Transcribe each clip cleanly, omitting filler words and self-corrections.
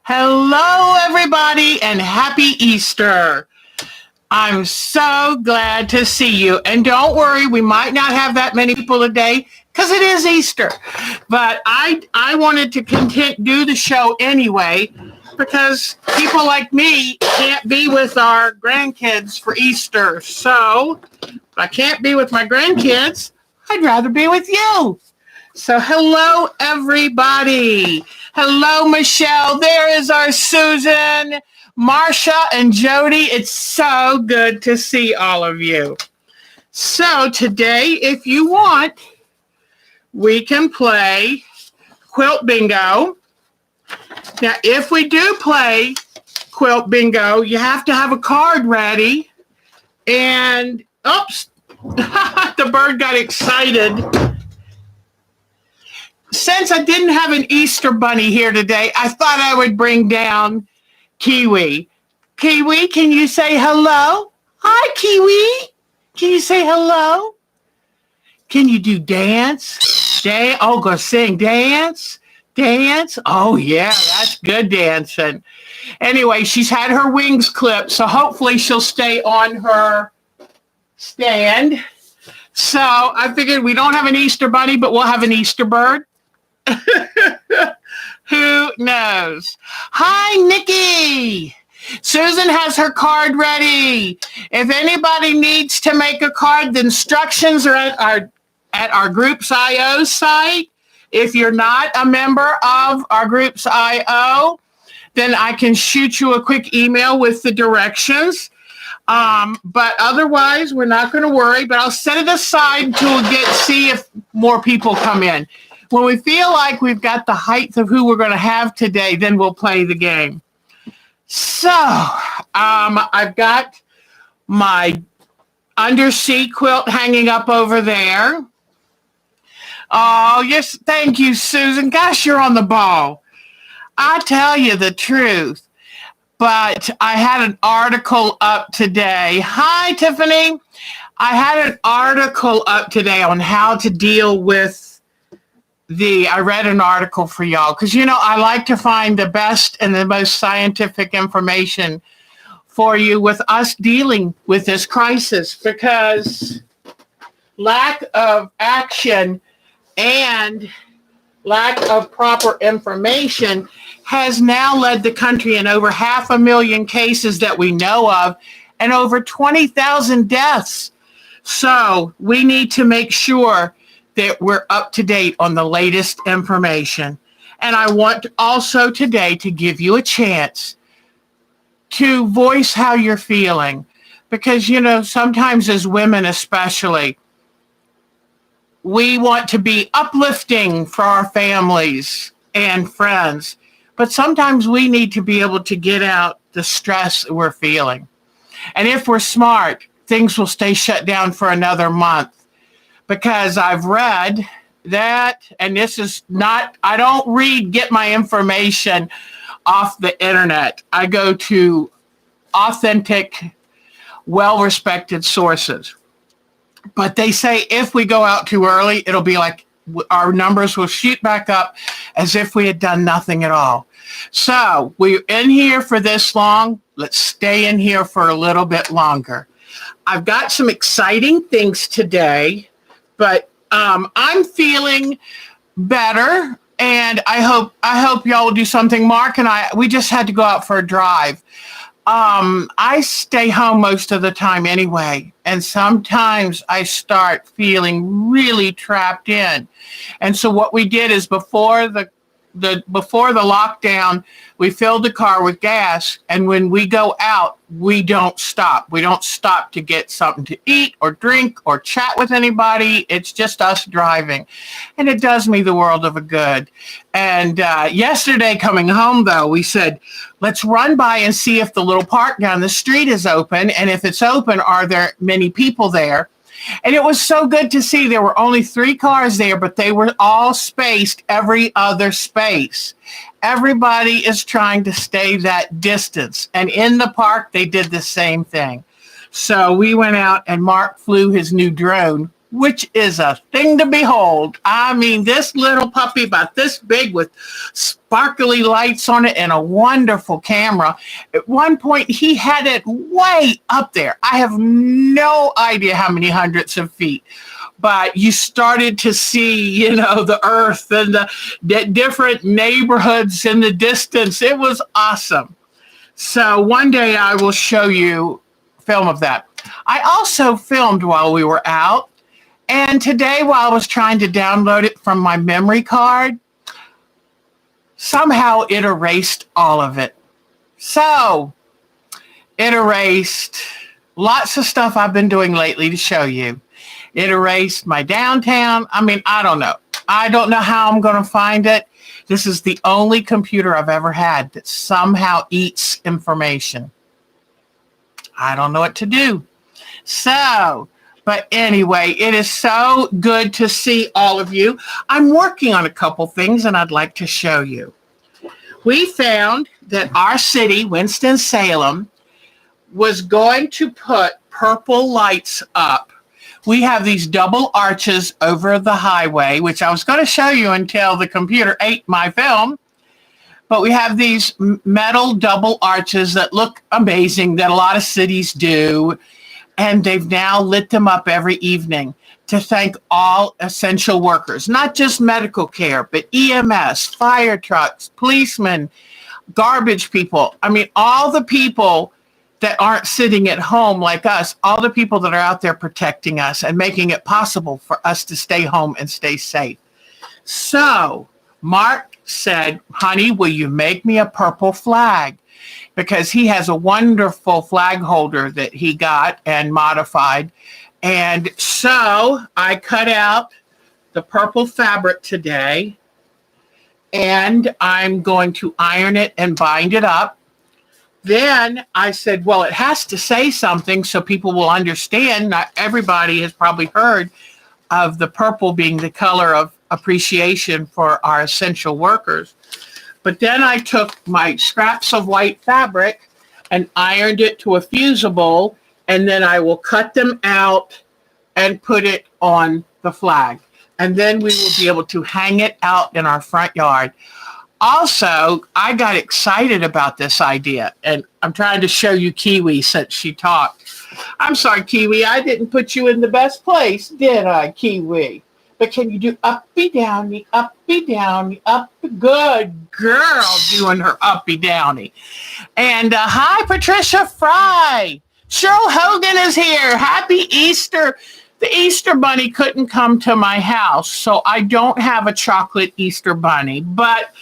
Hello, everybody, and happy Easter. I'm so glad to see you. And don't worry, we might not have that many people today because it is Easter. But I wanted to do the show anyway because people like me can't be with our grandkids for Easter. So if I can't be with my grandkids, I'd rather be with you. So hello, everybody. Hello, Michelle. There is our Susan, Marsha, and Jody. It's so good to see all of you. So today, if you want, we can play Quilt Bingo. Now, if we do play Quilt Bingo, you have to have a card ready. And, oops, the bird got excited. Since I didn't have an Easter bunny here today, I thought I would bring down Kiwi. Kiwi, can you say hello? Hi, Kiwi. Can you say hello? Can you do dance? Go sing. Dance. Oh, yeah, that's good dancing. Anyway, she's had her wings clipped, so hopefully she'll stay on her stand. So I figured we don't have an Easter bunny, but we'll have an Easter bird. Who knows? Hi, Nikki. Susan has her card ready. If anybody needs to make a card, the instructions are at our Groups IO site. If you're not a member of our Groups IO, then I can shoot you a quick email with the directions. But otherwise, we're not going to worry. But I'll set it aside until we see if more people come in. When we feel like we've got the height of who we're going to have today, then we'll play the game. So I've got my undersea quilt hanging up over there. Oh, yes. Thank you, Susan. Gosh, you're on the ball. I tell you the truth. But I had an article up today. Hi, Tiffany. I had an article up today on how to deal with I read an article for y'all because, I like to find the best and the most scientific information for you with us dealing with this crisis, because lack of action and lack of proper information has now led the country in over 500,000 cases that we know of and over 20,000 deaths. So we need to make sure that we're up to date on the latest information. And I want also today to give you a chance to voice how you're feeling. Because, sometimes as women especially, we want to be uplifting for our families and friends. But sometimes we need to be able to get out the stress we're feeling. And if we're smart, things will stay shut down for another month. Because I've read that, and this is not, I don't get my information off the internet. I go to authentic, well-respected sources. But they say if we go out too early, it'll be like our numbers will shoot back up as if we had done nothing at all. So we're in here for this long. Let's stay in here for a little bit longer. I've got some exciting things today. But I'm feeling better, and I hope y'all will do something. Mark and we just had to go out for a drive. I stay home most of the time anyway, and sometimes I start feeling really trapped in. And so what we did is before the lockdown, we filled the car with gas, and when we go out, we don't stop. We don't stop to get something to eat or drink or chat with anybody. It's just us driving, and it does me the world of a good. And yesterday coming home, though, we said, let's run by and see if the little park down the street is open, and if it's open, are there many people there? And it was so good to see. There were only 3 cars there, but they were all spaced every other space. Everybody is trying to stay that distance. And in the park, they did the same thing. So we went out and Mark flew his new drone which is a thing to behold. I mean, this little puppy about this big with sparkly lights on it and a wonderful camera. At one point, he had it way up there. I have no idea how many hundreds of feet. But you started to see, you know, the earth and the different neighborhoods in the distance. It was awesome. So one day I will show you film of that. I also filmed while we were out. And today, while I was trying to download it from my memory card, somehow it erased all of it. So it erased lots of stuff I've been doing lately to show you. It erased my downtown. I mean, I don't know. I don't know how I'm going to find it. This is the only computer I've ever had that somehow eats information. I don't know what to do. So, but anyway, it is so good to see all of you. I'm working on a couple things and I'd like to show you. We found that our city, Winston-Salem, was going to put purple lights up. We have these double arches over the highway, which I was going to show you until the computer ate my film. But we have these metal double arches that look amazing, that a lot of cities do. And they've now lit them up every evening to thank all essential workers, not just medical care, but EMS, fire trucks, policemen, garbage people. I mean, all the people that aren't sitting at home like us, all the people that are out there protecting us and making it possible for us to stay home and stay safe. So Mark said, honey, will you make me a purple flag? Because he has a wonderful flag holder that he got and modified. And so I cut out the purple fabric today, and I'm going to iron it and bind it up. Then I said, well, it has to say something so people will understand. Not everybody has probably heard of the purple being the color of appreciation for our essential workers. But then I took my scraps of white fabric and ironed it to a fusible, and then I will cut them out and put it on the flag. And then we will be able to hang it out in our front yard. Also, I got excited about this idea, and I'm trying to show you Kiwi since she talked. I'm sorry, Kiwi, I didn't put you in the best place, did I, Kiwi? But can you do uppy downy, uppy downy, up? Good girl doing her uppy downy. And hi, Patricia Fry. Cheryl Hogan is here. Happy Easter. The Easter Bunny couldn't come to my house, so I don't have a chocolate Easter Bunny, but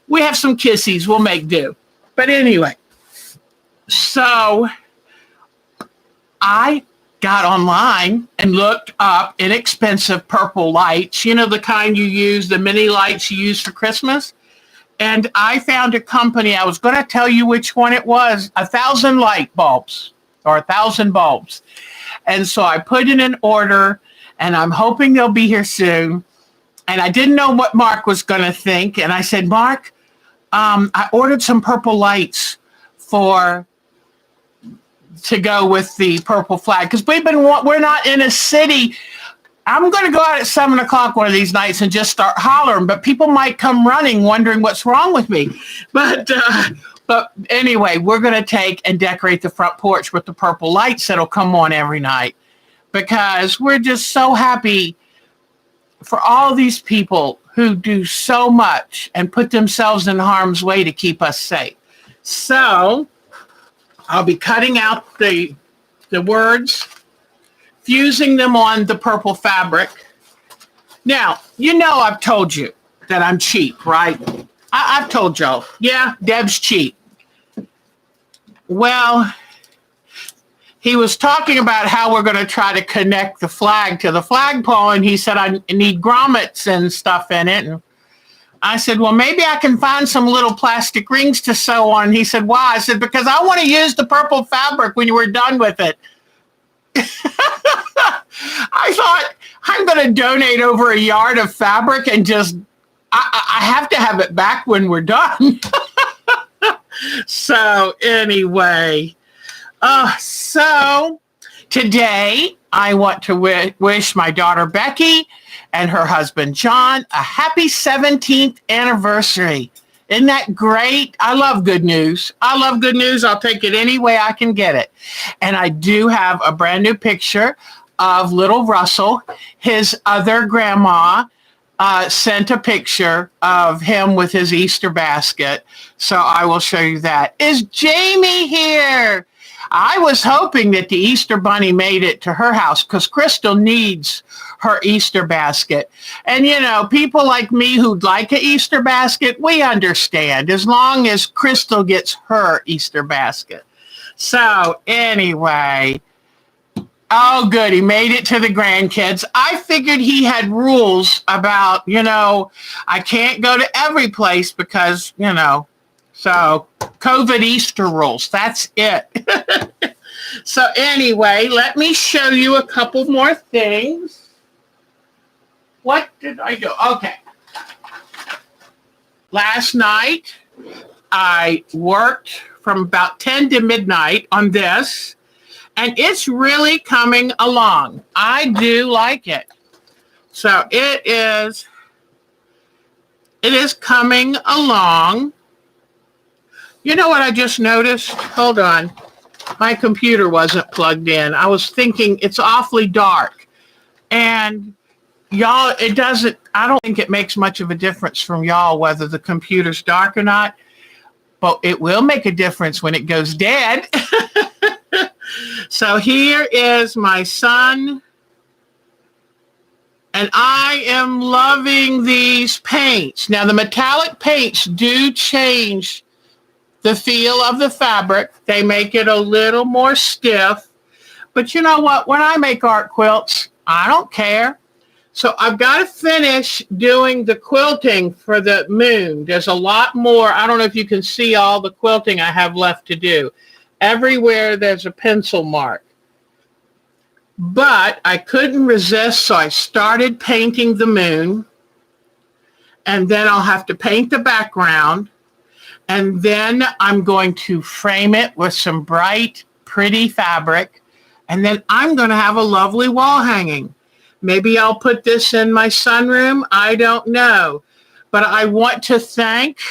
we have some kissies. We'll make do. But anyway, so I got online and looked up inexpensive purple lights, you know, the kind you use, the mini lights you use for Christmas. And I found a company, I was going to tell you which one it was, 1,000 light bulbs or 1,000 bulbs. And so I put in an order, and I'm hoping they'll be here soon. And I didn't know what Mark was going to think. And I said, Mark, I ordered some purple lights to go with the purple flag, because we're not in a city. I'm going to go out at 7 o'clock one of these nights and just start hollering, but people might come running wondering what's wrong with me. But anyway, we're going to take and decorate the front porch with the purple lights that'll come on every night, because we're just so happy for all these people who do so much and put themselves in harm's way to keep us safe. So I'll be cutting out the words, fusing them on the purple fabric. Now, you know I've told you that I'm cheap, right? I've told y'all, yeah, Deb's cheap. Well, he was talking about how we're going to try to connect the flag to the flagpole, and he said, I need grommets and stuff in it. And I said, well, maybe I can find some little plastic rings to sew on. He said, why? I said, because I want to use the purple fabric when you were done with it. I thought, I'm going to donate over a yard of fabric and just, I have to have it back when we're done. So anyway, so Today, I want to wish my daughter Becky and her husband John a happy 17th anniversary. Isn't that great? I love good news. I love good news. I'll take it any way I can get it. And I do have a brand new picture of little Russell. His other grandma sent a picture of him with his Easter basket. So I will show you that. Is Jamie here? I was hoping that the Easter Bunny made it to her house because Crystal needs her Easter basket. And, you know, people like me who'd like an Easter basket, we understand as long as Crystal gets her Easter basket. So anyway, oh, good. He made it to the grandkids. I figured he had rules about, you know, I can't go to every place because, you know, so COVID Easter rules. That's it. So anyway, let me show you a couple more things. What did I do? Okay. Last night, I worked from about 10 to midnight on this, and it's really coming along. I do like it. So it is coming along. You know what I just noticed? Hold on. My computer wasn't plugged in. I was thinking it's awfully dark. And y'all, I don't think it makes much of a difference from y'all whether the computer's dark or not, but it will make a difference when it goes dead. So here is my son. And I am loving these paints. Now the metallic paints do change the feel of the fabric. They make it a little more stiff. But you know what? When I make art quilts, I don't care. So I've got to finish doing the quilting for the moon. There's a lot more. I don't know if you can see all the quilting I have left to do. Everywhere there's a pencil mark. But I couldn't resist, so I started painting the moon. And then I'll have to paint the background. And then I'm going to frame it with some bright, pretty fabric. And then I'm going to have a lovely wall hanging. Maybe I'll put this in my sunroom. I don't know. But I want to thank,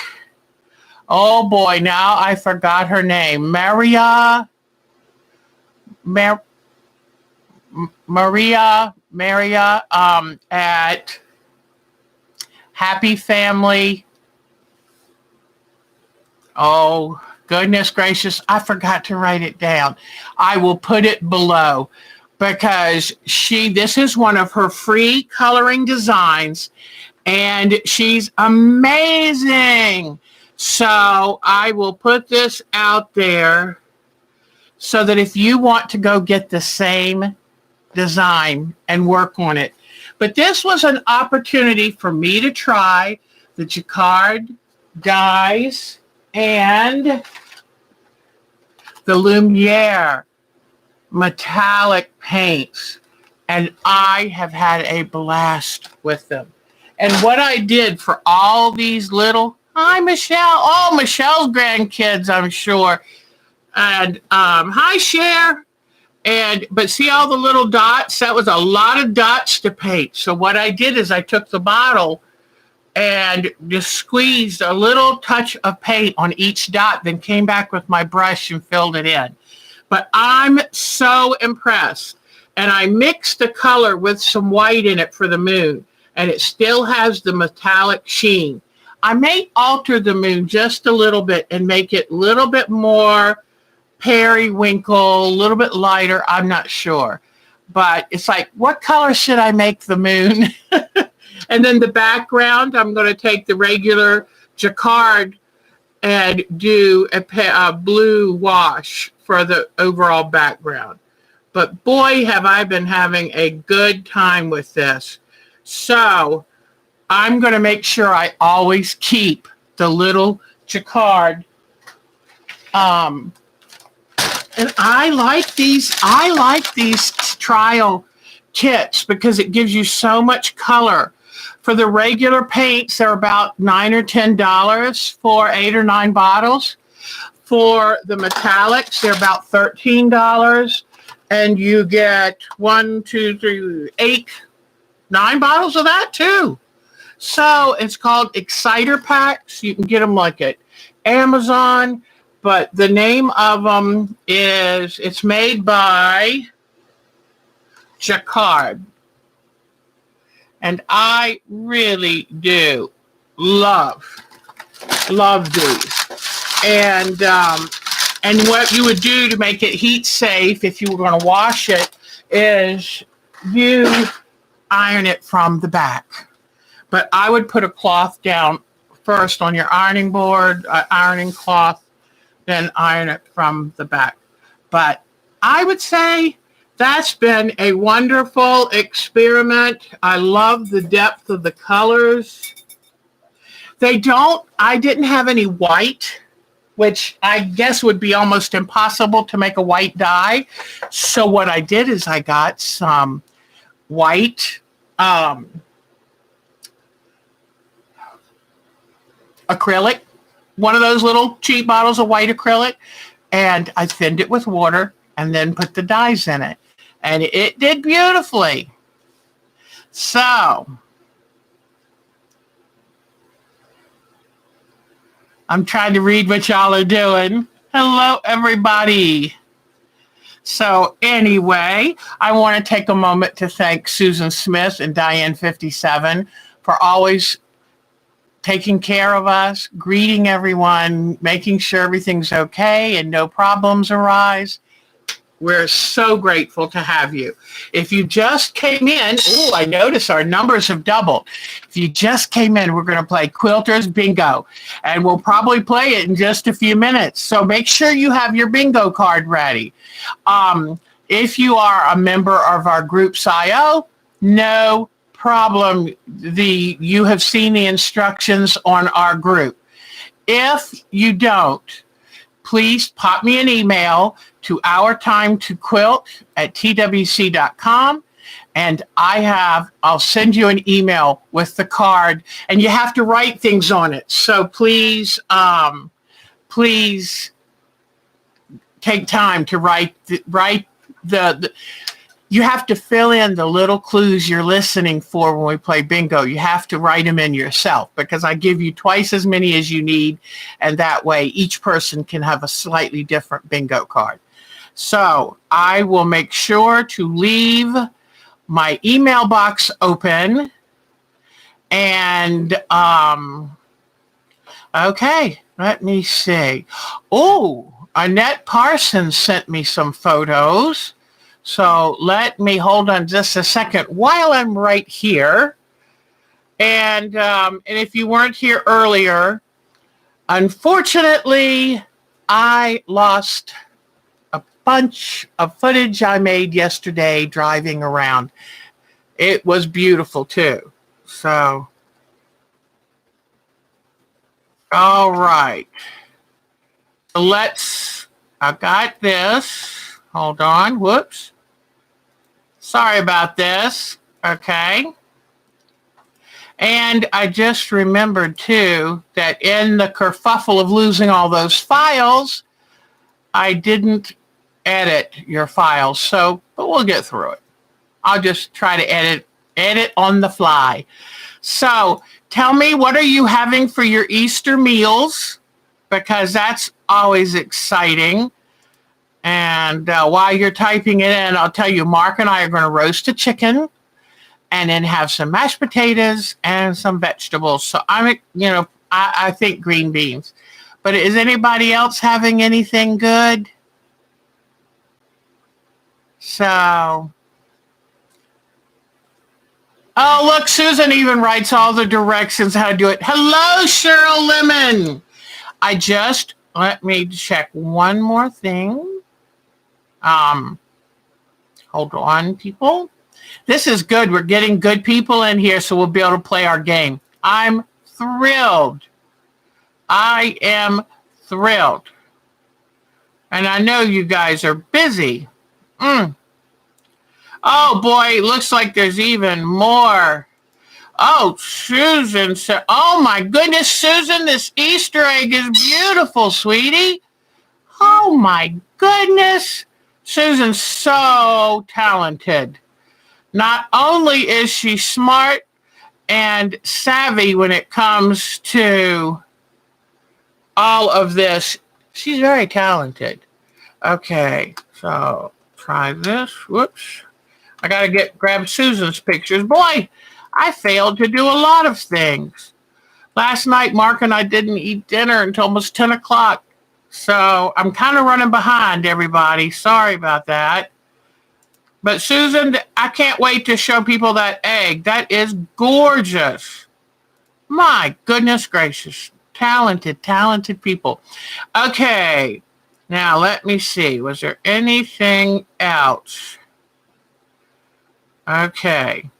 oh boy, now I forgot her name. Maria at Happy Family. Oh, goodness gracious. I forgot to write it down. I will put it below because this is one of her free coloring designs and she's amazing. So I will put this out there so that if you want to go get the same design and work on it. But this was an opportunity for me to try the jacquard dyes and the Lumiere metallic paints. And I have had a blast with them. And what I did for all these little, hi Michelle, oh Michelle's grandkids, I'm sure. And hi Cher. But see all the little dots? That was a lot of dots to paint. So what I did is I took the bottle and just squeezed a little touch of paint on each dot, then came back with my brush and filled it in. But I'm so impressed. And I mixed the color with some white in it for the moon, and it still has the metallic sheen. I may alter the moon just a little bit and make it a little bit more periwinkle, a little bit lighter. I'm not sure. But it's like, what color should I make the moon? And then the background, I'm going to take the regular jacquard and do a blue wash for the overall background. But boy, have I been having a good time with this. So I'm going to make sure I always keep the little jacquard. And I like these trial kits because it gives you so much color. For the regular paints, they're about $9 or $10 for 8 or 9 bottles. For the metallics, they're about $13. And you get 1, 2, 3, 8, 9 bottles of that too. So it's called Exciter Packs. You can get them like at Amazon, but the name of them is, it's made by Jacquard. And I really do love these. And what you would do to make it heat safe if you were going to wash it is you iron it from the back. But I would put a cloth down first on your ironing board, ironing cloth, then iron it from the back. But I would say that's been a wonderful experiment. I love the depth of the colors. I didn't have any white, which I guess would be almost impossible to make a white dye. So what I did is I got some white acrylic, one of those little cheap bottles of white acrylic, and I thinned it with water and then put the dyes in it. And it did beautifully. So I'm trying to read what y'all are doing. Hello, everybody. So anyway, I want to take a moment to thank Susan Smith and Diane57 for always taking care of us, greeting everyone, making sure everything's okay and no problems arise. We're so grateful to have you. If you just came in, I notice our numbers have doubled. If you just came in, we're going to play Quilters Bingo, and we'll probably play it in just a few minutes. So make sure you have your bingo card ready. If you are a member of our group's IO, no problem. You have seen the instructions on our group. If you don't, please pop me an email to ourtimetoquilt@twc.com, and I'll send you an email with the card, and you have to write things on it. So please take time to write the you have to fill in the little clues you're listening for when we play bingo. You have to write them in yourself, because I give you twice as many as you need, and that way each person can have a slightly different bingo card. So I will make sure to leave my email box open. And okay, let me see. Oh, Annette Parsons sent me some photos. So let me hold on just a second while I'm right here. And if you weren't here earlier, unfortunately, I lost a bunch of footage I made yesterday driving around. It was beautiful too. So, all right. I got this. Hold on. Whoops. Sorry about this. Okay. And I just remembered, too, that in the kerfuffle of losing all those files, I didn't edit your files. So, but we'll get through it. I'll just try to edit on the fly. So, tell me, what are you having for your Easter meals? Because that's always exciting. And while you're typing it in, I'll tell you, Mark and I are going to roast a chicken and then have some mashed potatoes and some vegetables. So I think green beans. But is anybody else having anything good? So, oh, look, Susan even writes all the directions how to do it. Hello, Cheryl Lemon. Let me check one more thing. Hold on, people. This is good. We're getting good people in here, so we'll be able to play our game. I'm thrilled. I am thrilled. And I know you guys are busy. Oh, boy, it looks like there's even more. Oh, Susan said, oh, my goodness, Susan, this Easter egg is beautiful, sweetie. Oh, my goodness. Susan's so talented. Not only is she smart and savvy when it comes to all of this, she's very talented. Okay, so try this. Whoops. I got to grab Susan's pictures. Boy, I failed to do a lot of things. Last night, Mark and I didn't eat dinner until almost 10 o'clock. So I'm kind of running behind, everybody. Sorry about that. But Susan, I can't wait to show people that egg. That is gorgeous. My goodness gracious. Talented, talented people. Okay. Now, let me see. Was there anything else? Okay.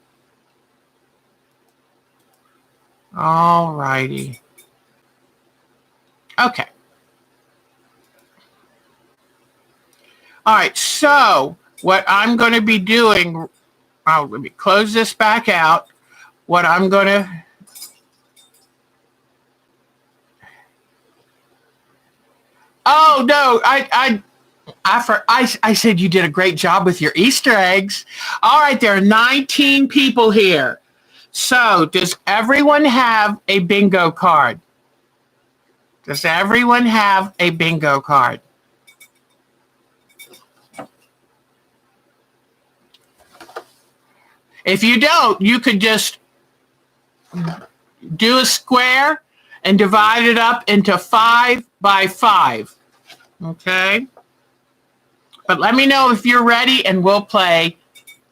All righty. Okay. All right, so what I'm going to be doing, let me close this back out. What I'm going to... Oh, no, I said you did a great job with your Easter eggs. All right, there are 19 people here. So does everyone have a bingo card? Does everyone have a bingo card? If you don't, you could just do a square and divide it up into 5 by 5. Okay? But let me know if you're ready and we'll play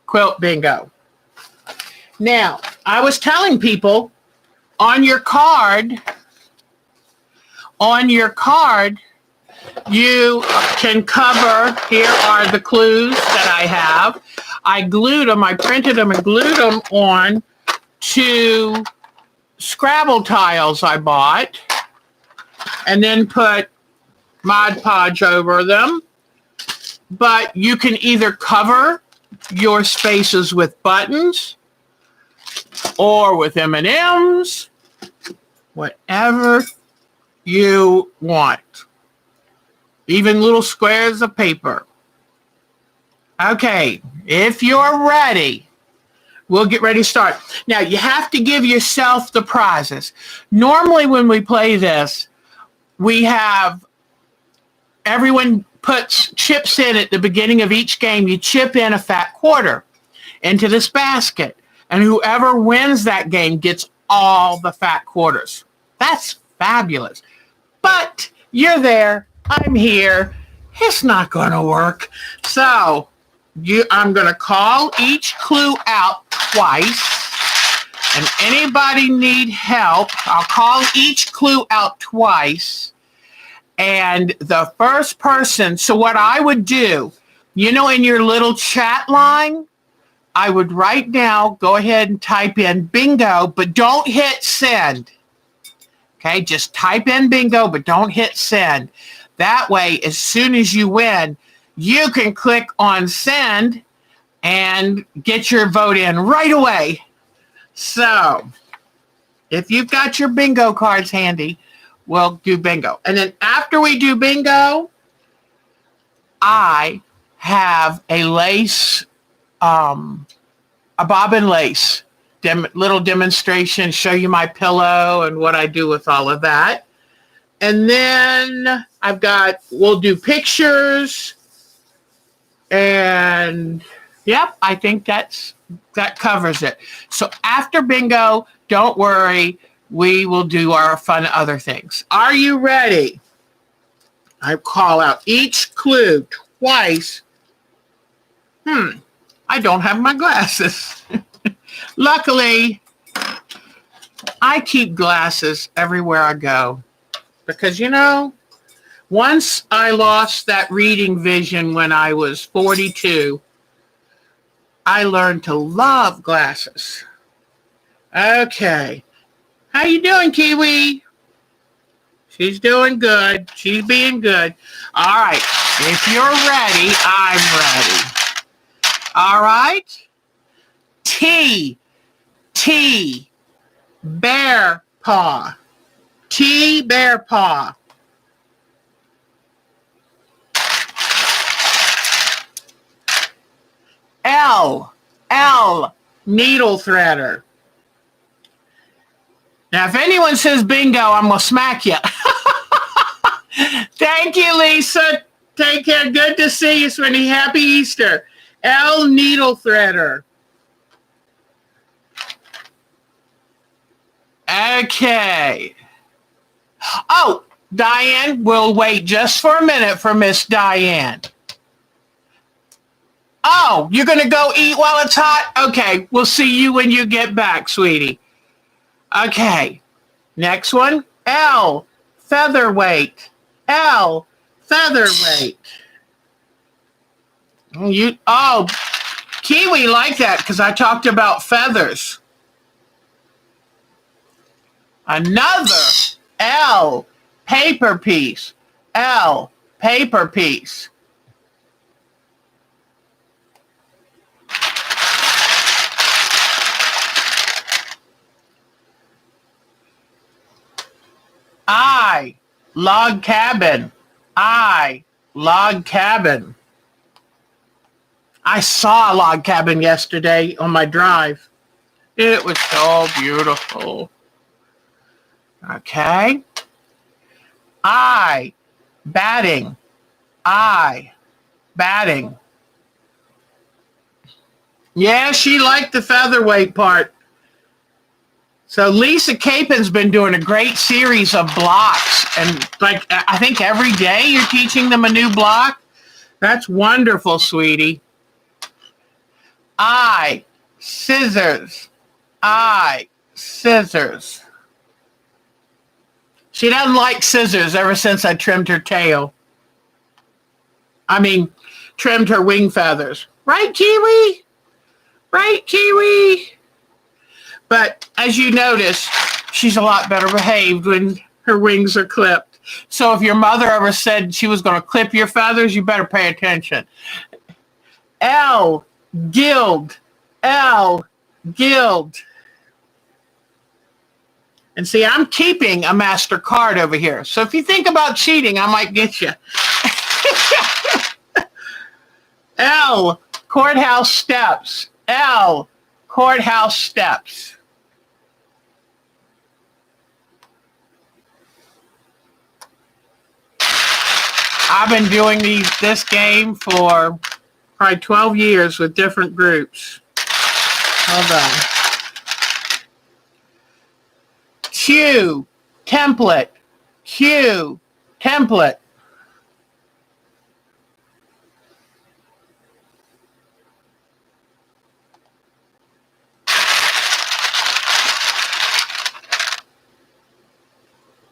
Quilt Bingo. Now, I was telling people on your card, you can cover, here are the clues that I have. I glued them, I printed them and glued them on to Scrabble tiles I bought and then put Mod Podge over them. But you can either cover your spaces with buttons or with M&Ms, whatever you want. Even little squares of paper. Okay, if you're ready, we'll get ready to start. Now, you have to give yourself the prizes. Normally when we play this, we have everyone puts chips in at the beginning of each game. You chip in a fat quarter into this basket, and whoever wins that game gets all the fat quarters. That's fabulous. But you're there. I'm here. It's not going to work. So I'm going to call each clue out twice. And anybody need help, I'll call each clue out twice. And the first person, so what I would do, in your little chat line, I would right now go ahead and type in bingo, but don't hit send. Okay, just type in bingo, but don't hit send. That way, as soon as you win, you can click on send and get your vote in right away. So, if you've got your bingo cards handy, we'll do bingo. And then after we do bingo, I have a lace, a bobbin lace little demonstration, show you my pillow and what I do with all of that. And then we'll do pictures. And yep, I think that covers it. So after bingo, don't worry, we will do our fun other things. Are you ready? I call out each clue twice. I don't have my glasses. Luckily, I keep glasses everywhere I go. Because, once I lost that reading vision when I was 42, I learned to love glasses. Okay. How you doing, Kiwi? She's doing good. She's being good. All right. If you're ready, I'm ready. All right. T, bear paw. T, bear paw. L, needle threader. Now, if anyone says bingo, I'm going to smack you. Thank you, Lisa. Take care. Good to see you, sweetie. Happy Easter. L, needle threader. Okay. Oh, Diane, we'll wait just for a minute for Miss Diane. Oh, you're going to go eat while it's hot? Okay, we'll see you when you get back, sweetie. Okay, next one, L, featherweight. L, featherweight. Kiwi like that because I talked about feathers. Another L, paper piece. L, paper piece. I, log cabin. I, log cabin. I saw a log cabin yesterday on my drive. It was so beautiful. Okay. I, batting. I, batting. Yeah, she liked the featherweight part. So Lisa Capin's been doing a great series of blocks. And like, I think every day you're teaching them a new block. That's wonderful, sweetie. I, scissors. I, scissors. She doesn't like scissors ever since I trimmed her tail. Trimmed her wing feathers. Right, Kiwi? Right, Kiwi? But as you notice, she's a lot better behaved when her wings are clipped. So if your mother ever said she was going to clip your feathers, you better pay attention. L, gild. L, gild. And see, I'm keeping a master card over here. So if you think about cheating, I might get you. L, courthouse steps. L, courthouse steps. I've been doing this game for probably 12 years with different groups. Hold on. Q, template. Q, template.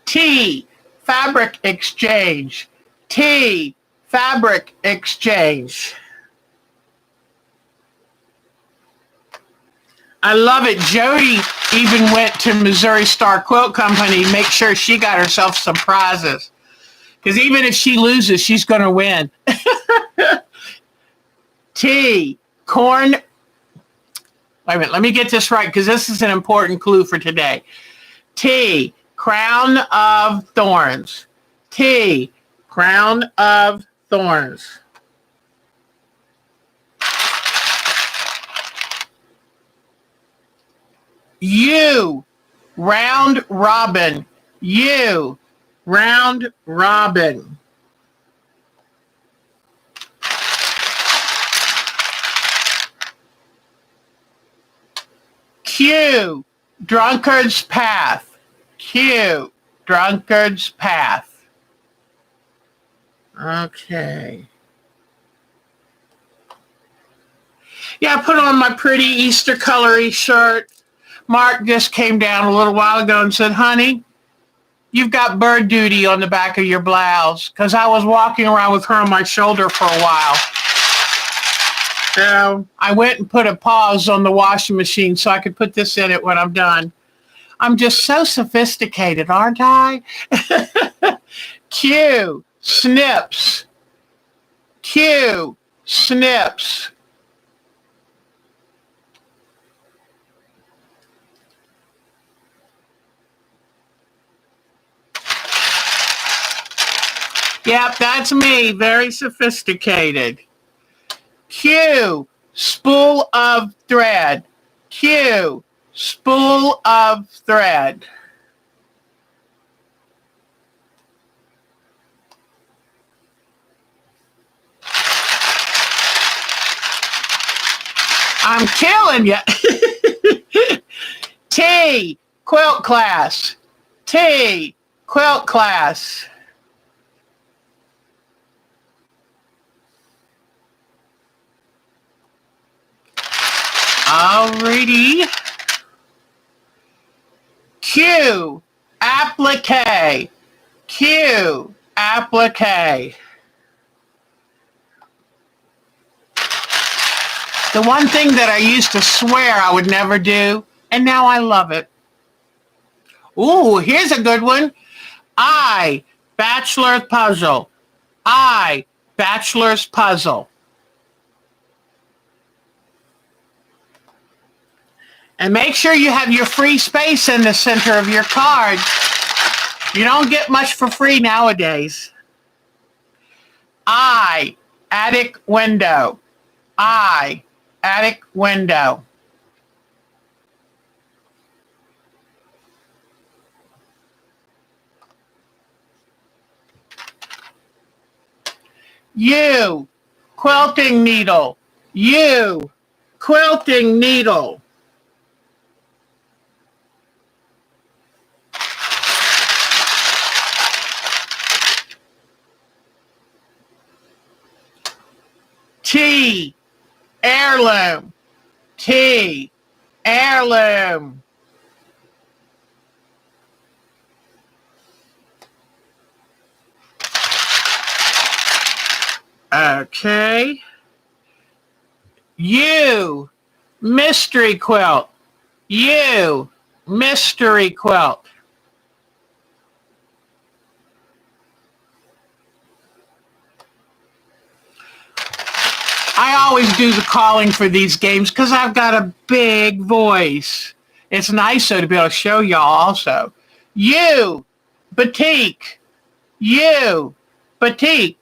T, fabric exchange. T, fabric exchange. I love it. Jody even went to Missouri Star Quilt Company to make sure she got herself some prizes. Because even if she loses, she's going to win. T, corn. Wait a minute. Let me get this right because this is an important clue for today. T, crown of thorns. T, crown of thorns. U, round robin. U, round robin. Q, drunkard's path. Q, drunkard's path. Okay. Yeah, I put on my pretty Easter colory shirt. Mark just came down a little while ago and said, honey, you've got bird duty on the back of your blouse, because I was walking around with her on my shoulder for a while. So I went and put a pause on the washing machine so I could put this in it when I'm done. I'm just so sophisticated, aren't I? Q, snips. Q, snips. Yep, that's me, very sophisticated. Q, spool of thread. Q, spool of thread. I'm killing you. T, quilt class. T, quilt class. Alrighty. Q, applique. Q, applique. The one thing that I used to swear I would never do, and now I love it. Ooh, here's a good one. I, bachelor puzzle. I, bachelor's puzzle. And make sure you have your free space in the center of your card. You don't get much for free nowadays. I, attic window. I, attic window. U, quilting needle. U, quilting needle. T, heirloom. T, heirloom. Okay. U, mystery quilt. U, mystery quilt. I always do the calling for these games because I've got a big voice. It's nice so to be able to show y'all also. U, batik. U, batik.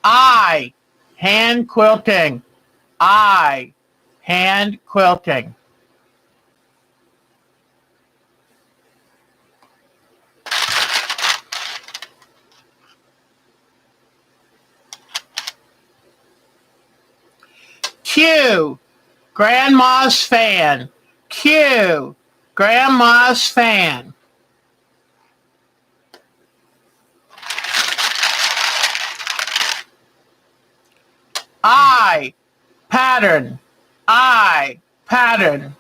I, hand quilting. I, hand quilting. Q, grandma's fan. Q, grandma's fan. I, pattern. I, pattern.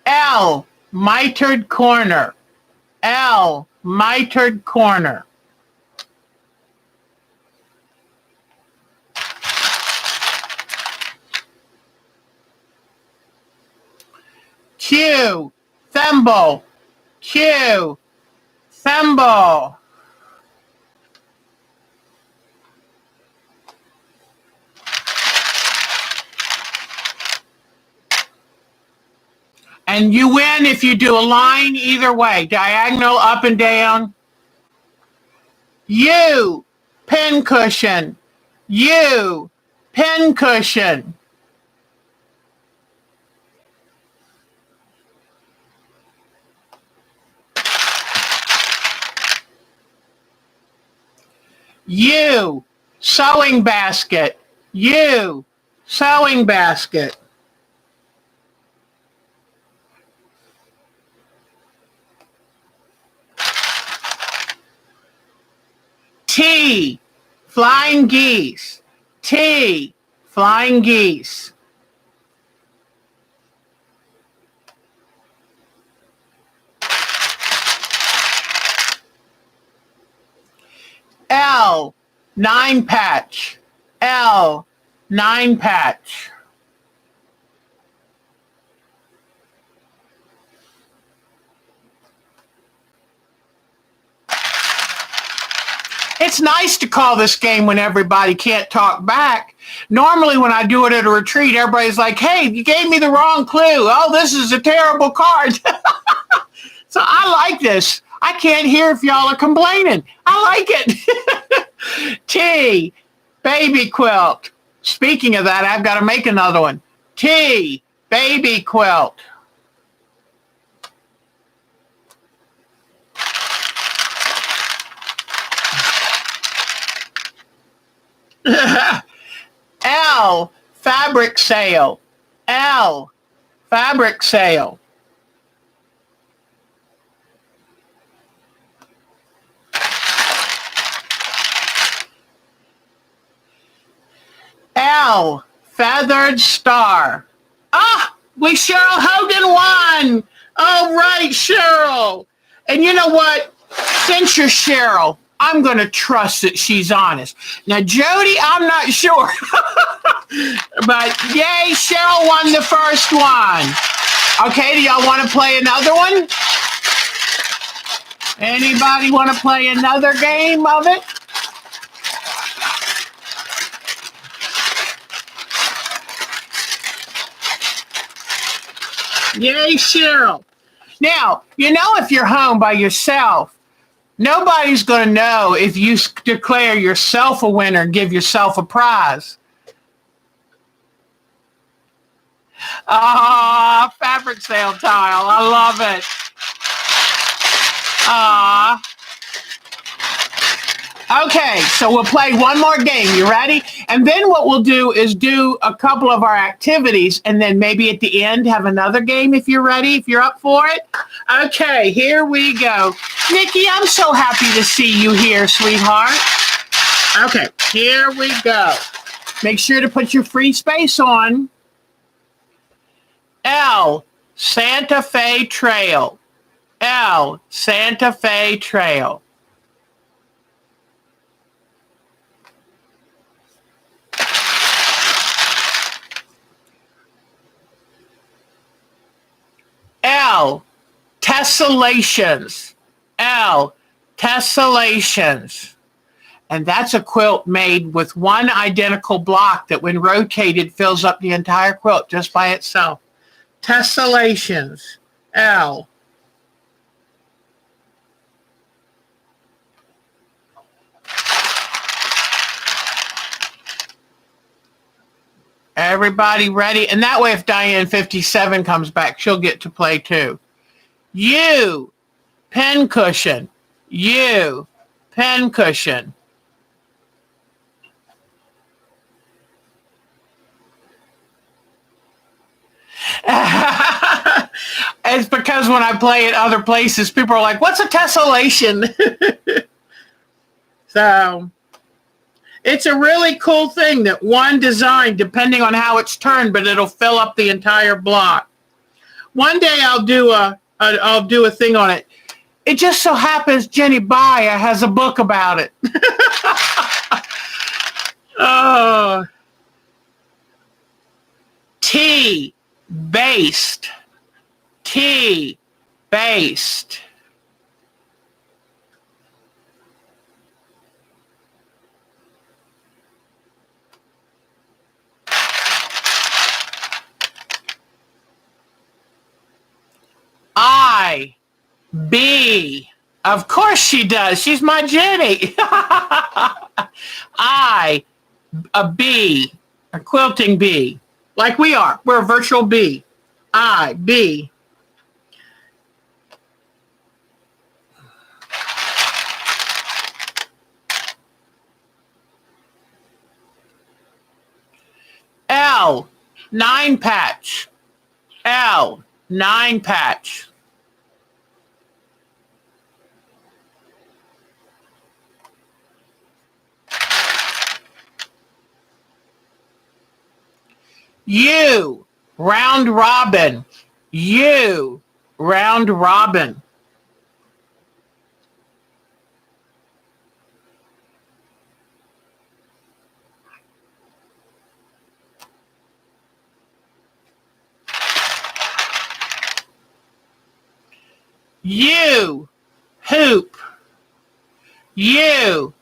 L, mitered corner. L, mitered corner. Q, thimble. Q, thimble. And you win if you do a line either way, diagonal, up and down. U, pin cushion. U, pin cushion. U, sewing basket. U, sewing basket. T, flying geese. T, flying geese. L, nine patch. L, nine patch. It's nice to call this game when everybody can't talk back. Normally when I do it at a retreat, everybody's like, hey, you gave me the wrong clue. Oh, this is a terrible card. So I like this. I can't hear if y'all are complaining. I like it. T, baby quilt. Speaking of that, I've got to make another one. T, baby quilt. L, fabric sale. L, fabric sale. L, feathered star. Ah, Cheryl Hogan won. All right, Cheryl. And you know what? Since you're Cheryl, I'm going to trust that she's honest. Now, Jody, I'm not sure. But yay, Cheryl won the first one. Okay, do y'all want to play another one? Anybody want to play another game of it? Yay, Cheryl. Now, you know, if you're home by yourself, nobody's going to know if you declare yourself a winner, give yourself a prize. Ah, fabric sale tile. I love it. Ah. Okay, so we'll play one more game. You ready? And then what we'll do is do a couple of our activities, and then maybe at the end have another game if you're ready, if you're up for it. Okay, here we go. Nikki, I'm so happy to see you here, sweetheart. Okay, here we go. Make sure to put your free space on. L, Santa Fe Trail. L, Santa Fe Trail. L, tessellations. L, tessellations. And that's a quilt made with one identical block that when rotated fills up the entire quilt just by itself. Tessellations. L. Everybody ready? And that way, if Diane 57 comes back, she'll get to play too. U, pin cushion. U, pin cushion. It's because when I play at other places, people are like, what's a tessellation? So it's a really cool thing that one design, depending on how it's turned, but it'll fill up the entire block. One day I'll do a thing on it. It just so happens Jenny Baya has a book about it. Oh. T, based. T, based. I, B. Of course she does. She's my Jenny. I, a bee, a quilting bee. Like we are. We're a virtual bee. I, B. L, 9 patch. L, 9 patch. U, round robin. U, round robin. U, hoop. U,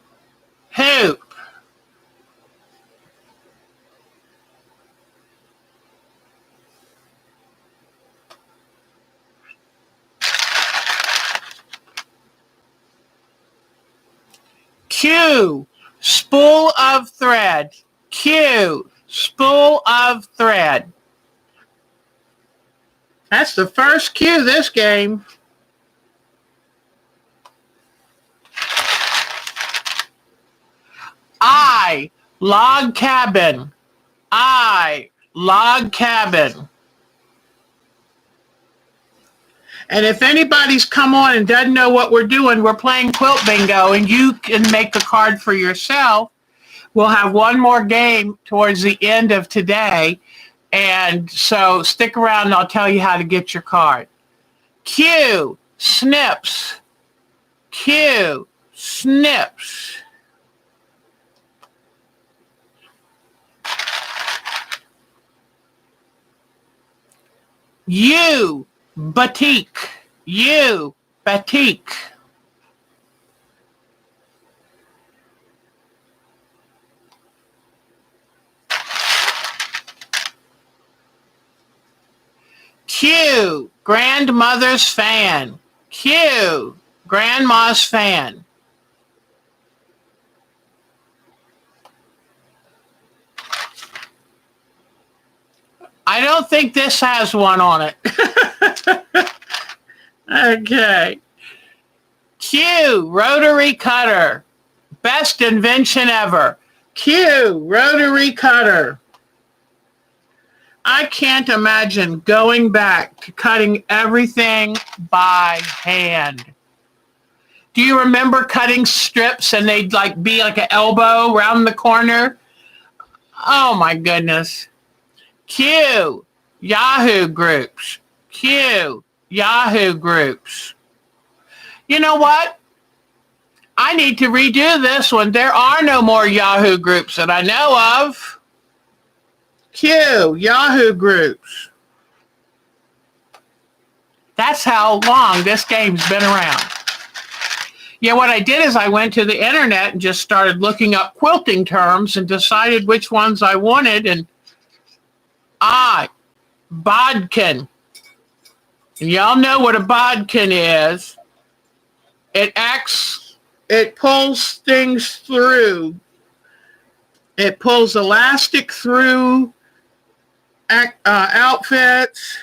Hoop. Q, spool of thread. Q, spool of thread. That's the first cue this game. I, log cabin. I, log cabin. And if anybody's come on and doesn't know what we're doing, we're playing Quilt Bingo, and you can make the card for yourself. We'll have one more game towards the end of today. And so stick around and I'll tell you how to get your card. Q, snips. Q, snips. U, batik. U, batik. Q, grandmother's fan. Q, grandma's fan. I don't think this has one on it. Okay. Q, rotary cutter. Best invention ever. Q, rotary cutter. I can't imagine going back to cutting everything by hand. Do you remember cutting strips and they'd like be like an elbow around the corner? Oh my goodness. Q, Yahoo groups. Q, Yahoo groups. You know what? I need to redo this one. There are no more Yahoo groups that I know of. Q, Yahoo groups. That's how long this game's been around. Yeah, what I did is I went to the internet and just started looking up quilting terms and decided which ones I wanted. And bodkin. And y'all know what a bodkin is. It pulls things through. It pulls elastic through outfits.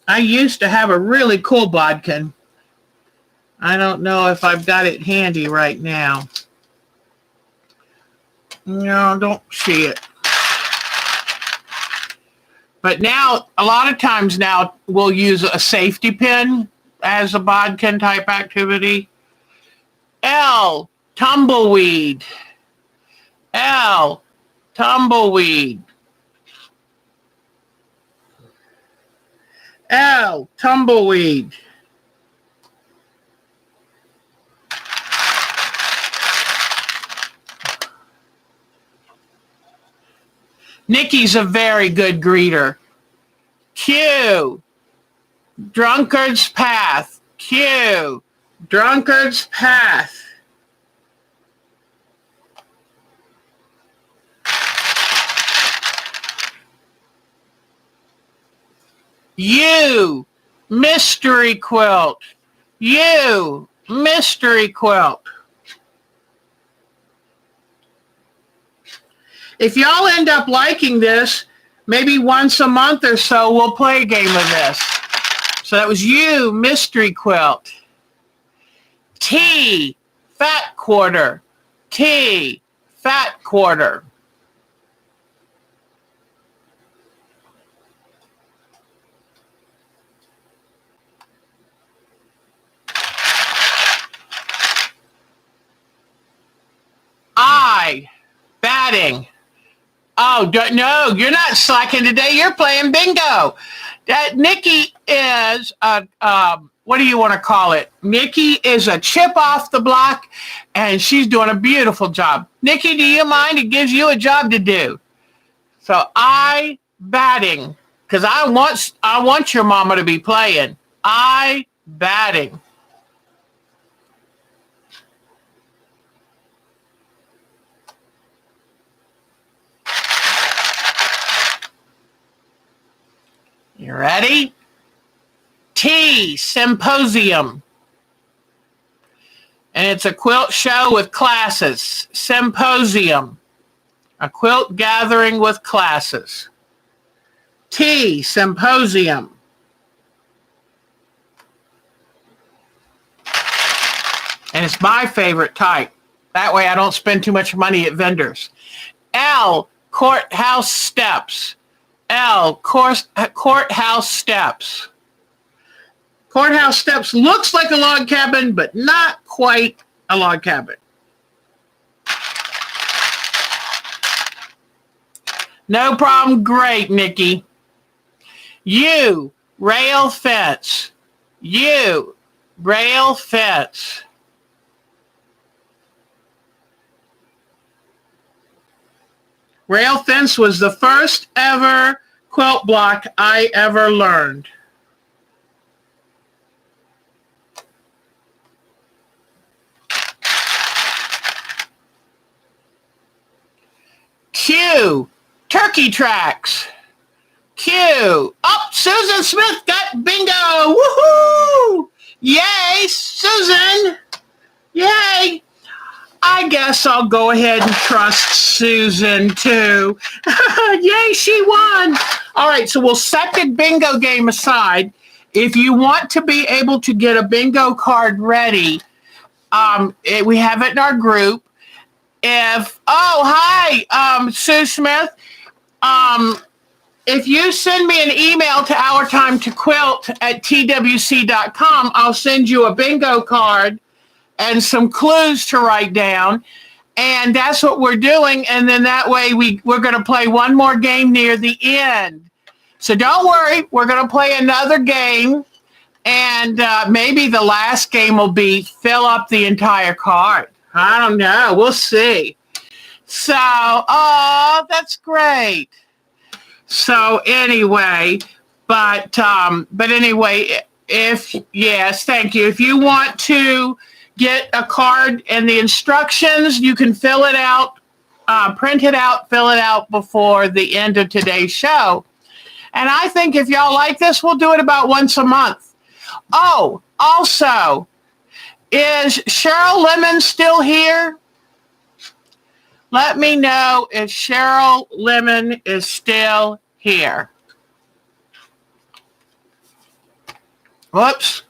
I used to have a really cool bodkin. I don't know if I've got it handy right now. No, don't see it. But now, a lot of times now, we'll use a safety pin as a bodkin type activity. L, tumbleweed. L, tumbleweed. L, tumbleweed. Nikki's a very good greeter. Q, drunkard's path. Q, drunkard's path. U, mystery quilt. U, mystery quilt. If y'all end up liking this, maybe once a month or so, we'll play a game of this. So that was U, mystery quilt. T, fat quarter. T, fat quarter. I, batting. Oh, no, you're not slacking today. You're playing bingo. Nikki is what do you want to call it? Nikki is a chip off the block, and she's doing a beautiful job. Nikki, do you mind? It gives you a job to do. So I batting, because I want your mama to be playing. I batting. You ready? T, symposium. And it's a quilt show with classes. Symposium. A quilt gathering with classes. T, symposium. And it's my favorite type. That way I don't spend too much money at vendors. L, courthouse steps. L, courthouse steps. Courthouse steps looks like a log cabin, but not quite a log cabin. No problem. Great, Nikki. U, rail fence. U, rail fence. Rail fence was the first ever quilt block I ever learned. Q, turkey tracks. Q. Oh, Susan Smith got bingo. Woohoo! Yay, Susan. Yay. I guess I'll go ahead and trust Susan too. Yay, she won. All right, so we'll set the bingo game aside. If you want to be able to get a bingo card ready, we have it in our group. Hi, Sue Smith. If you send me an email to ourtimetoquilt@twc.com, I'll send you a bingo card and some clues to write down. And that's what we're doing. And then that way we're going to play one more game near the end. So don't worry, we're going to play another game. And maybe the last game will be fill up the entire card. I don't know. We'll see. So, that's great. So anyway, but anyway, yes, thank you. If you want to get a card and the instructions, you can fill it out, print it out, fill it out before the end of today's show. And I think if y'all like this, we'll do it about once a month. Oh, also, is Cheryl Lemon still here? Let me know if Cheryl Lemon is still here. Whoops.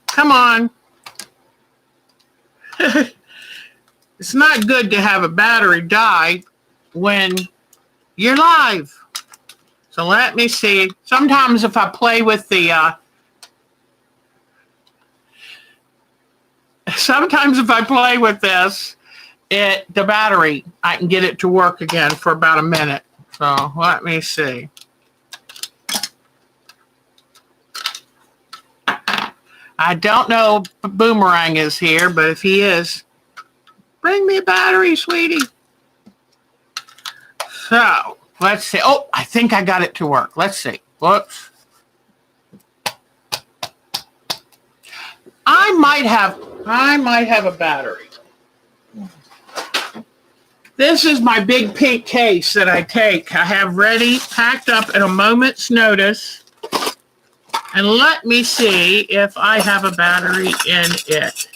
Come on. It's not good to have a battery die when you're live. So let me see. Sometimes if I play with the sometimes if I play with this, the battery, I can get it to work again for about a minute. So let me see. I don't know if Boomerang is here, but if he is, bring me a battery, sweetie. So let's see. Oh, I think I got it to work. Let's see. Whoops. I might have a battery. This is my big pink case that I have ready, packed up at a moment's notice. And let me see if I have a battery in it.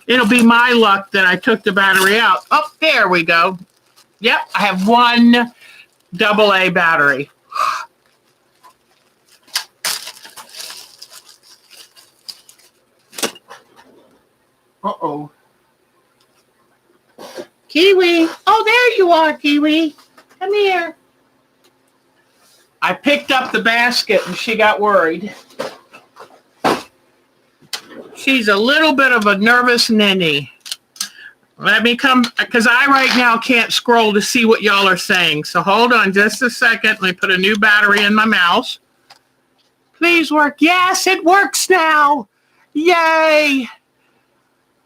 It'll be my luck that I took the battery out. Oh, there we go. Yep, I have one AA battery. Uh-oh. Kiwi. Oh, there you are, Kiwi. Come here. I picked up the basket and she got worried. She's a little bit of a nervous ninny. Let me come, because I right now can't scroll to see what y'all are saying. So hold on just a second. Let me put a new battery in my mouse. Please work. Yes, it works now. Yay.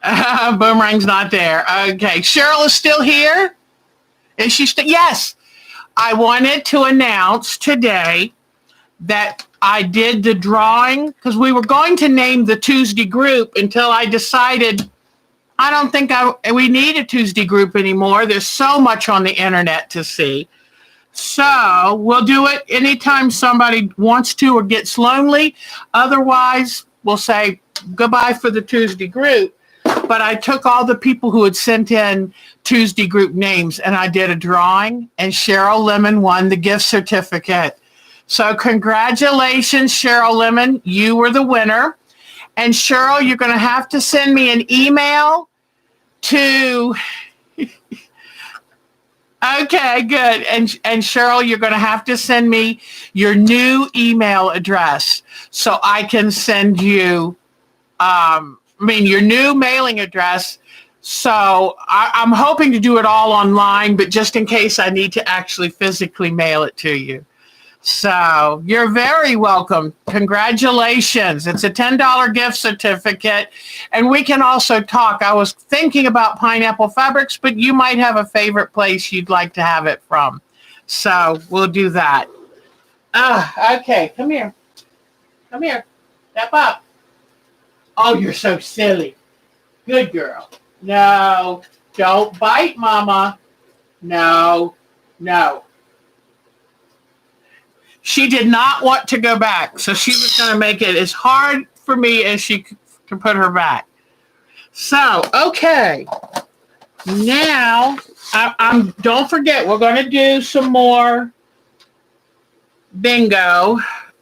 Boomerang's not there. Okay, Cheryl is still here? Is she still? Yes. I wanted to announce today that I did the drawing because we were going to name the Tuesday group until I decided I don't think we need a Tuesday group anymore. There's so much on the internet to see. So we'll do it anytime somebody wants to or gets lonely. Otherwise, we'll say goodbye for the Tuesday group. But I took all the people who had sent in Tuesday group names and I did a drawing, and Cheryl Lemon won the gift certificate. So congratulations, Cheryl Lemon. You were the winner. And Cheryl, you're going to have to send me an email to... Okay, good. And Cheryl, you're going to have to send me your new email address so I can send you, your new mailing address. So I'm hoping to do it all online, but just in case I need to actually physically mail it to you. So you're very welcome. Congratulations. It's a $10 gift certificate. And we can also talk. I was thinking about Pineapple Fabrics, but you might have a favorite place you'd like to have it from. So we'll do that. Okay. Come here. Come here. Step up. Oh, you're so silly. Good girl. No, don't bite, Mama. No. She did not want to go back, so she was going to make it as hard for me as she could to put her back. So, okay. Now, don't forget, we're going to do some more bingo.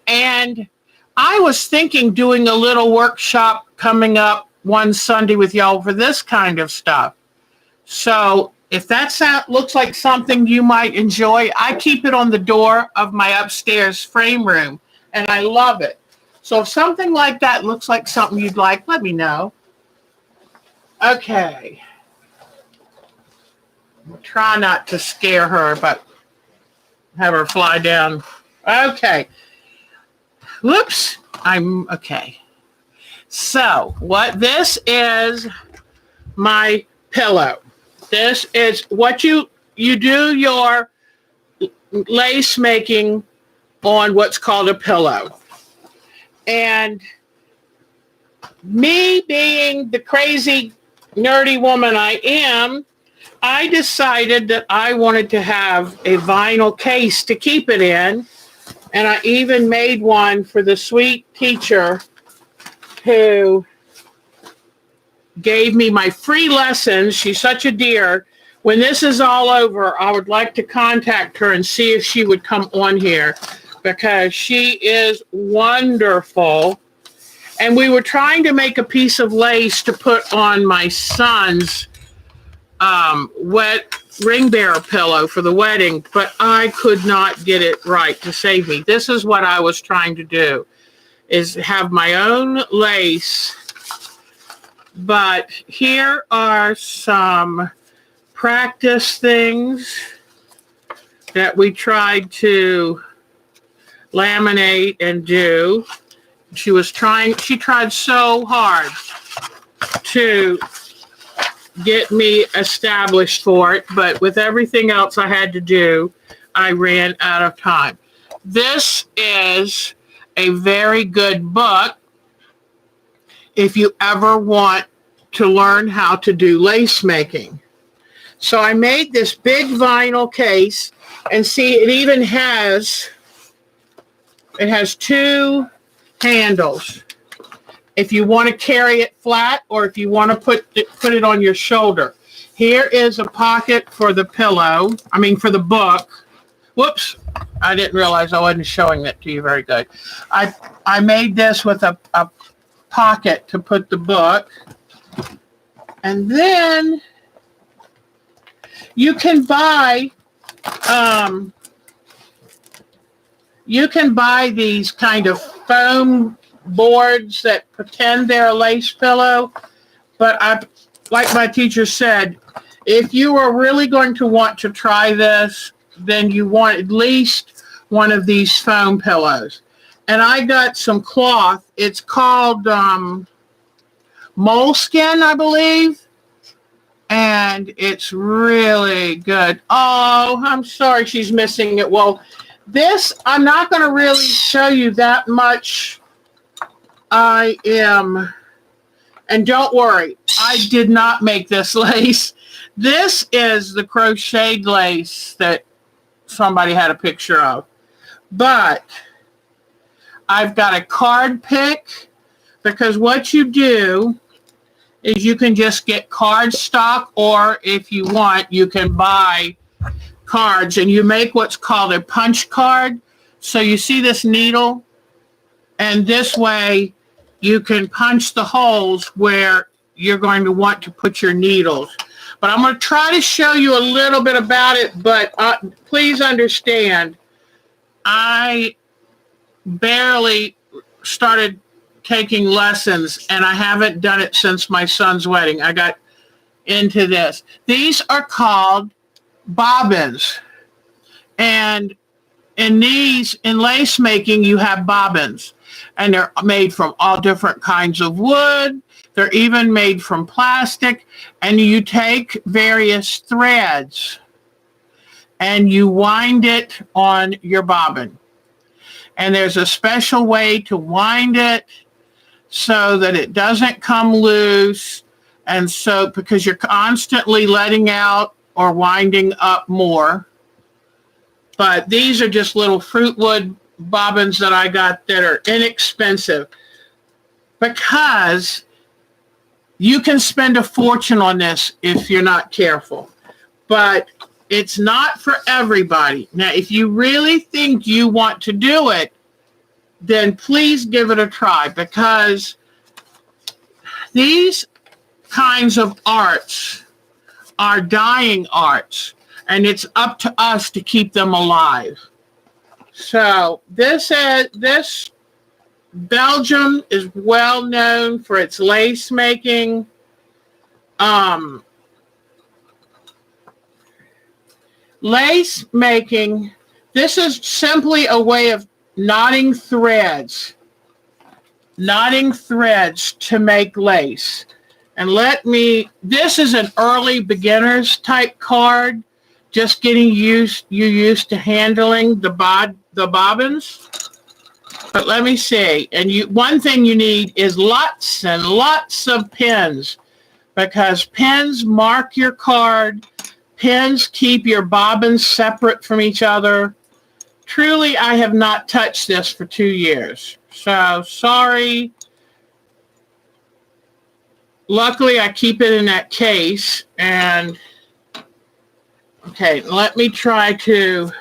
And I was thinking doing a little workshop coming up one Sunday with y'all for this kind of stuff. So, if that looks like something you might enjoy, I keep it on the door of my upstairs frame room, and I love it. So if something like that looks like something you'd like, let me know. Okay. Try not to scare her, but have her fly down. Okay. Whoops. Okay. So what this is my pillow. This is what you do your lace making on what's called a pillow. And me being the crazy, nerdy woman I am, I decided that I wanted to have a vinyl case to keep it in. And I even made one for the sweet teacher who gave me my free lessons. She's such a dear. When this is all over, I would like to contact her and see if she would come on here because she is wonderful. And we were trying to make a piece of lace to put on my son's wet ring bearer pillow for the wedding, but I could not get it right to save me. This is what I was trying to do, is have my own lace. But here are some practice things that we tried to laminate and do. She tried so hard to get me established for it, but with everything else I had to do, I ran out of time. This is a very good book if you ever want to learn how to do lace making. So I made this big vinyl case, and see, it has two handles. If you want to carry it flat or if you want to put it on your shoulder. Here is a pocket for the pillow, for the book. Whoops, I didn't realize I wasn't showing that to you very good. I made this with a pocket to put the book. And then you can buy these kind of foam boards that pretend they're a lace pillow. But like my teacher said, if you are really going to want to try this, then you want at least one of these foam pillows. And I got some cloth. It's called moleskin, I believe. And it's really good. Oh, I'm sorry she's missing it. Well, this, I'm not going to really show you that much. I am And don't worry, I did not make this lace. This is the crocheted lace that somebody had a picture of. But I've got a card pick, because what you do is you can just get cardstock, or if you want, you can buy cards, and you make what's called a punch card. So you see this needle, and this way you can punch the holes where you're going to want to put your needles. But I'm going to try to show you a little bit about it, but please understand, I barely started taking lessons, and I haven't done it since my son's wedding. I got into this. These are called bobbins. And in lace making, you have bobbins. And they're made from all different kinds of wood. They're even made from plastic. And you take various threads and you wind it on your bobbin. And there's a special way to wind it so that it doesn't come loose. And so, because you're constantly letting out or winding up more. But these are just little fruit wood bobbins that I got that are inexpensive, because you can spend a fortune on this if you're not careful. But it's not for everybody. Now, if you really think you want to do it, then please give it a try, because these kinds of arts are dying arts, and it's up to us to keep them alive. So this Belgium is well known for its lace making. Lace making, this is simply a way of knotting threads to make lace. And this is an early beginners type card, just getting used to handling the bobbins. But let me see. And one thing you need is lots and lots of pins, because pins mark your card. Pins keep your bobbins separate from each other. Truly, I have not touched this for 2 years. So, sorry. Luckily, I keep it in that case. And, okay, let me try to...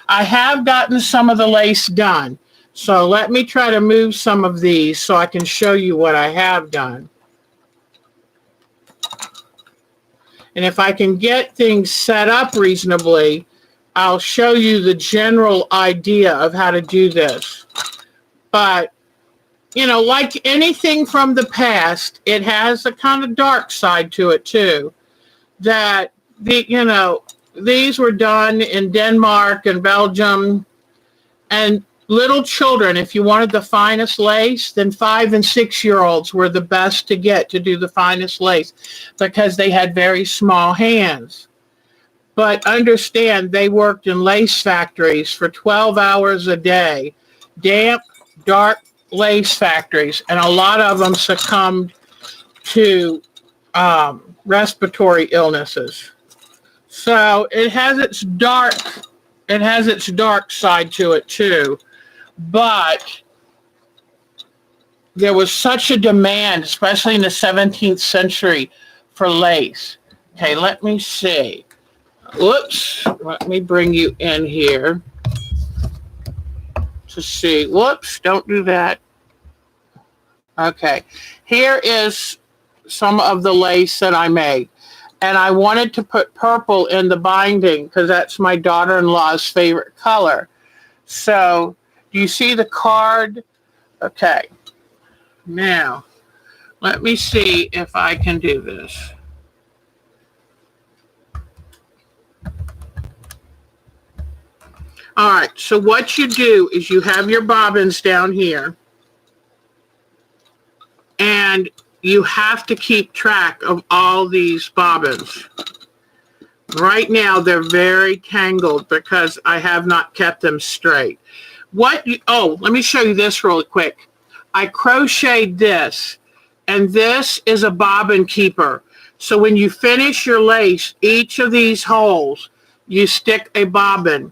I have gotten some of the lace done. So, let me try to move some of these so I can show you what I have done. And if I can get things set up reasonably, I'll show you the general idea of how to do this. But, like anything from the past, it has a kind of dark side to it too. That, these were done in Denmark and Belgium. And little children, if you wanted the finest lace, then 5 and 6 year olds were the best to get to do the finest lace, because they had very small hands. But understand, they worked in lace factories for 12 hours a day, damp, dark lace factories, and a lot of them succumbed to respiratory illnesses. So it has its dark side to it too. But there was such a demand, especially in the 17th century, for lace. Okay, let me see. Whoops, let me bring you in here to see. Whoops, don't do that. Okay, here is some of the lace that I made. And I wanted to put purple in the binding because that's my daughter-in-law's favorite color. So, do you see the card? Okay, now, let me see if I can do this. All right, so what you do is you have your bobbins down here, and you have to keep track of all these bobbins. Right now, they're very tangled because I have not kept them straight. Let me show you this really quick. I crocheted this, And this is a bobbin keeper. So when you finish your lace, each of these holes, you stick a bobbin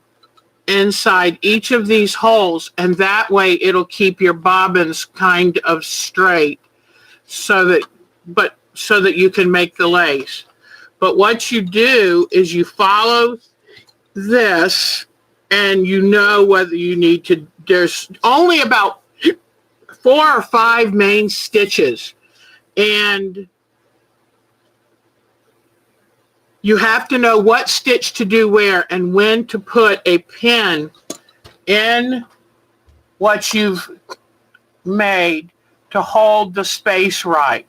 inside each of these holes, and that way it'll keep your bobbins kind of straight so that you can make the lace. But what you do is you follow this, and you know whether you need to, there's only about 4 or 5 main stitches, and you have to know what stitch to do where and when to put a pin in what you've made to hold the space right.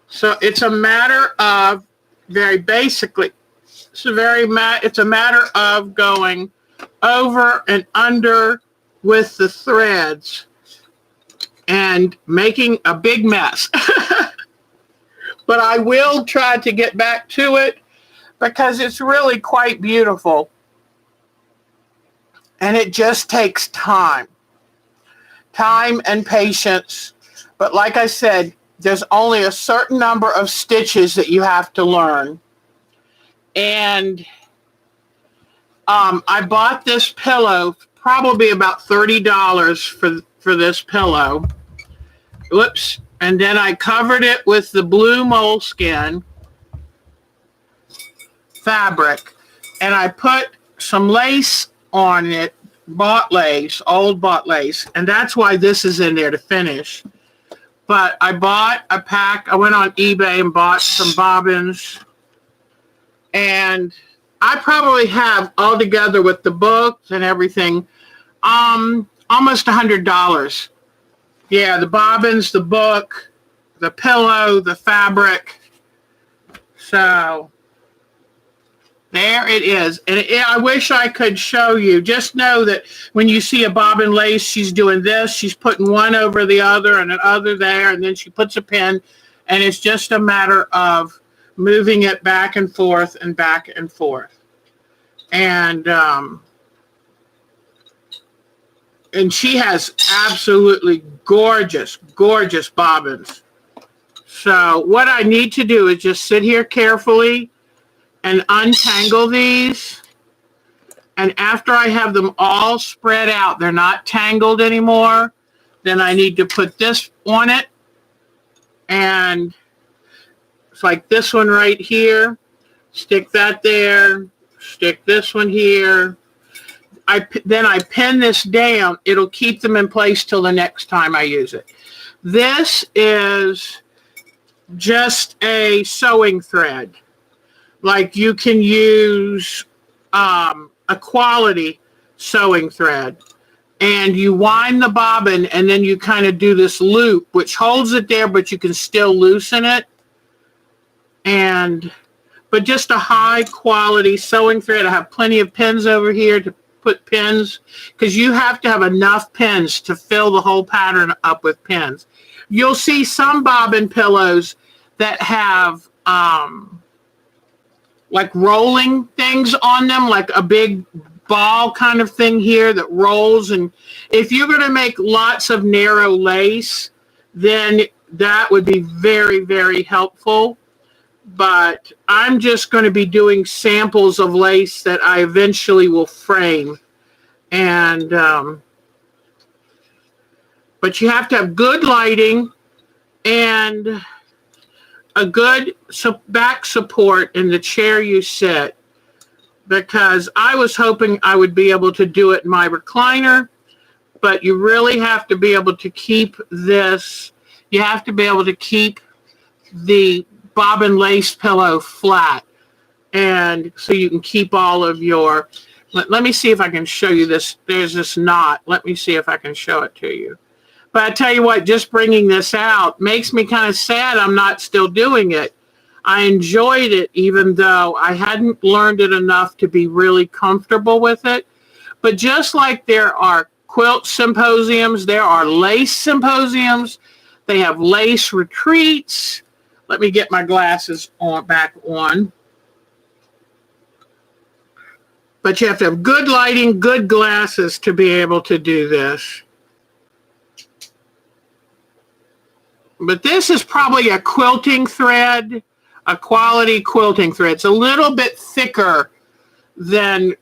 So it's a matter of, very basically, it's a matter of going over and under with the threads and making a big mess. But I will try to get back to it because it's really quite beautiful. And it just takes time and patience. But like I said, there's only a certain number of stitches that you have to learn. And I bought this pillow, probably about $30 for this pillow. Whoops. And then I covered it with the blue moleskin fabric. And I put some lace on it, old bought lace. And that's why this is in there to finish. But I bought a pack. I went on eBay and bought some bobbins. And I probably have, all together with the books and everything, almost $100. Yeah, the bobbins, the book, the pillow, the fabric. So there it is. And I wish I could show you. Just know that when you see a bobbin lace, she's doing this. She's putting one over the other and the other there, and then she puts a pin. And it's just a matter of moving it back and forth and back and forth. And she has absolutely gorgeous, gorgeous bobbins. So what I need to do is just sit here carefully and untangle these. And after I have them all spread out, they're not tangled anymore, then I need to put this on it. And it's like this one right here. Stick that there. Stick this one here. Then I pin this down. It'll keep them in place till the next time I use it. This is just a sewing thread. Like you can use a quality sewing thread. And you wind the bobbin and then you kind of do this loop, which holds it there, but you can still loosen it. But just a high quality sewing thread. I have plenty of pins over here to put pins, because you have to have enough pins to fill the whole pattern up with pins. You'll see some bobbin pillows that have like rolling things on them, like a big ball kind of thing here that rolls. And if you're going to make lots of narrow lace, then that would be very, very helpful. But I'm just going to be doing samples of lace that I eventually will frame. And but you have to have good lighting and a good back support in the chair you sit, because I was hoping I would be able to do it in my recliner, but you really have to be able to keep this, you have to be able to keep the bobbin lace pillow flat, and so you can keep all of your, let me see if I can show you this. There's this knot. Let me see if I can show it to you. But I tell you what, just bringing this out makes me kind of sad I'm not still doing it. I enjoyed it, even though I hadn't learned it enough to be really comfortable with it. But just like there are quilt symposiums, there are lace symposiums. They have lace retreats. Let me get my glasses back on. But you have to have good lighting, good glasses to be able to do this. But this is probably a quilting thread, a quality quilting thread. It's a little bit thicker than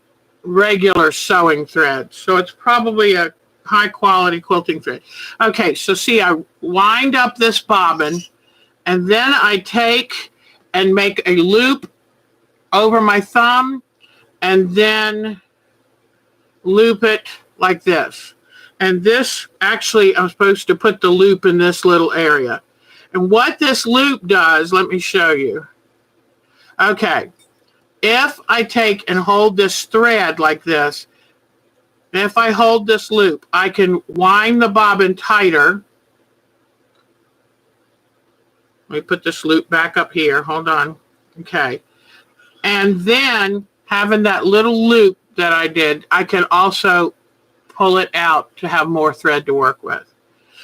regular sewing thread. So it's probably a high quality quilting thread. Okay, so see, I wind up this bobbin and then I take and make a loop over my thumb and then loop it like this. And this, actually, I'm supposed to put the loop in this little area. And what this loop does, let me show you. Okay, if I take and hold this thread like this, if I hold this loop, I can wind the bobbin tighter. Let me put this loop back up here. Hold on. Okay. And then having that little loop that I did, I can also pull it out to have more thread to work with.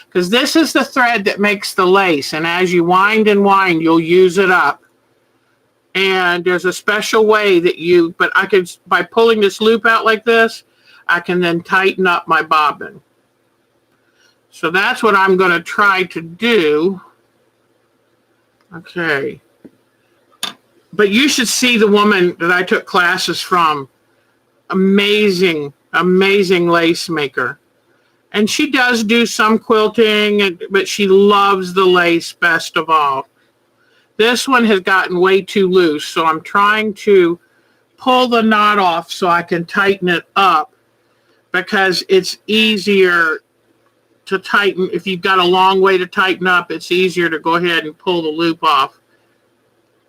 Because this is the thread that makes the lace. And as you wind and wind, you'll use it up. And there's a special way that but I can, by pulling this loop out like this, I can then tighten up my bobbin. So that's what I'm going to try to do. Okay. But you should see the woman that I took classes from. Amazing, amazing lace maker. And she does do some quilting, but she loves the lace best of all. This one has gotten way too loose, so I'm trying to pull the knot off so I can tighten it up, because it's easier to tighten. If you've got a long way to tighten up, it's easier to go ahead and pull the loop off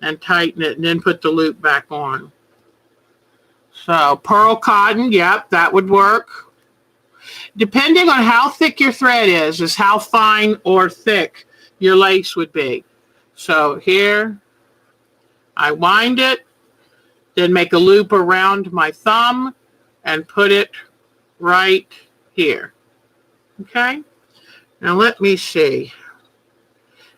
and tighten it and then put the loop back on. So pearl cotton, yep, that would work. Depending on how thick your thread is how fine or thick your lace would be. So here, I wind it, then make a loop around my thumb and put it right here. Okay? Now let me see.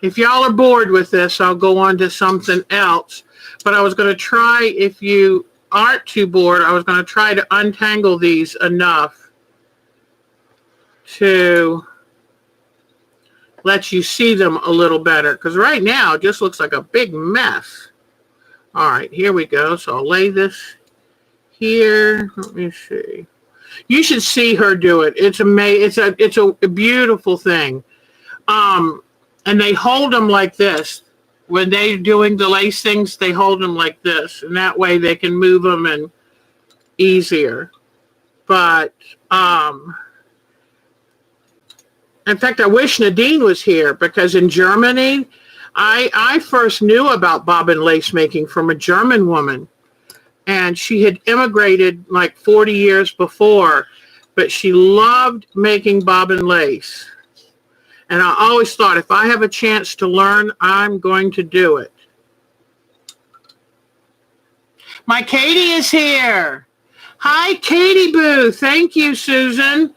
If y'all are bored with this, I'll go on to something else. But I was going to try, if you aren't too bored, I was going to try to untangle these enough to let you see them a little better. Because right now, it just looks like a big mess. All right, here we go. So I'll lay this here. Let me see. You should see her do it. It's amazing. It's a beautiful thing. And they hold them like this. When they're doing the lace things, they hold them like this. And that way they can move them and easier. But, in fact, I wish Nadine was here, because in Germany, I first knew about bobbin lace making from a German woman. And she had immigrated like 40 years before, but she loved making bobbin lace. And I always thought, if I have a chance to learn, I'm going to do it. My Katie is here. Hi, Katie Boo. Thank you, Susan.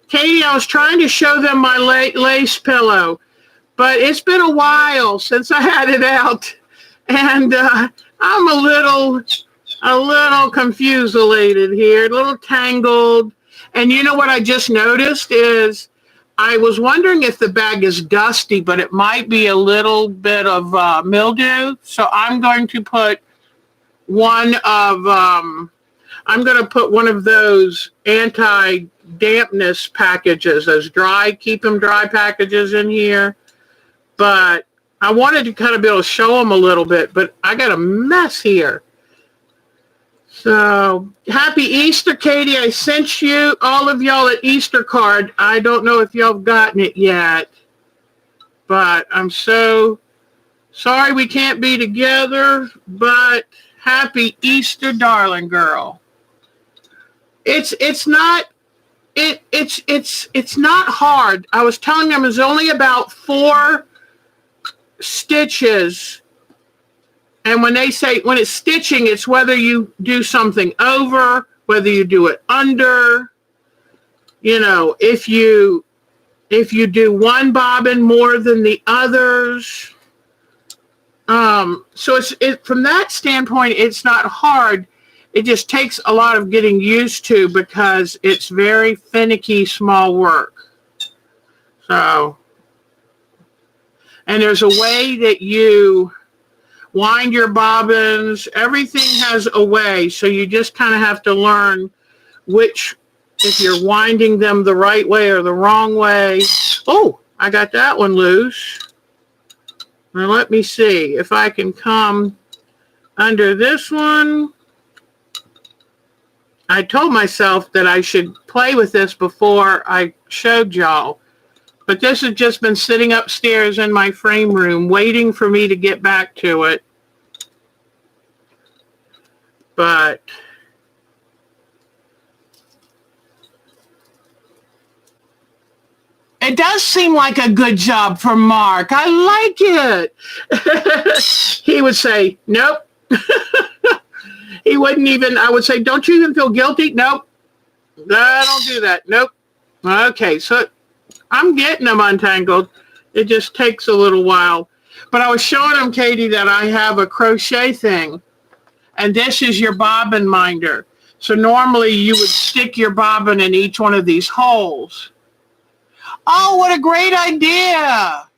Katie, I was trying to show them my lace pillow, but it's been a while since I had it out. And I'm a little confused-elated here, a little tangled. And you know what I just noticed is, I was wondering if the bag is dusty, but it might be a little bit of mildew. So I'm going to put one of those anti-dampness packages, those keep them dry packages in here. But I wanted to kind of be able to show them a little bit, but I got a mess here. So, happy Easter, Katie. I sent you, all of y'all, an Easter card. I don't know if y'all have gotten it yet, but I'm so sorry we can't be together, but happy Easter, darling girl. It's not hard. I was telling them it's only about 4 stitches. And when it's stitching, it's whether you do something over, whether you do it under, if you do one bobbin more than the others. So from that standpoint, it's not hard. It just takes a lot of getting used to, because it's very finicky, small work. So And there's a way that you wind your bobbins. Everything has a way. So you just kind of have to learn which, if you're winding them the right way or the wrong way. Oh, I got that one loose. Now let me see if I can come under this one. I told myself that I should play with this before I showed y'all. But this has just been sitting upstairs in my frame room waiting for me to get back to it. But it does seem like a good job for Mark. I like it. He would say, nope. He wouldn't even, I would say, don't you even feel guilty? Nope. I don't do that. Nope. Okay, so I'm getting them untangled. It just takes a little while. But I was showing him, Katie, that I have a crochet thing. And this is your bobbin minder. So normally you would stick your bobbin in each one of these holes. Oh, what a great idea.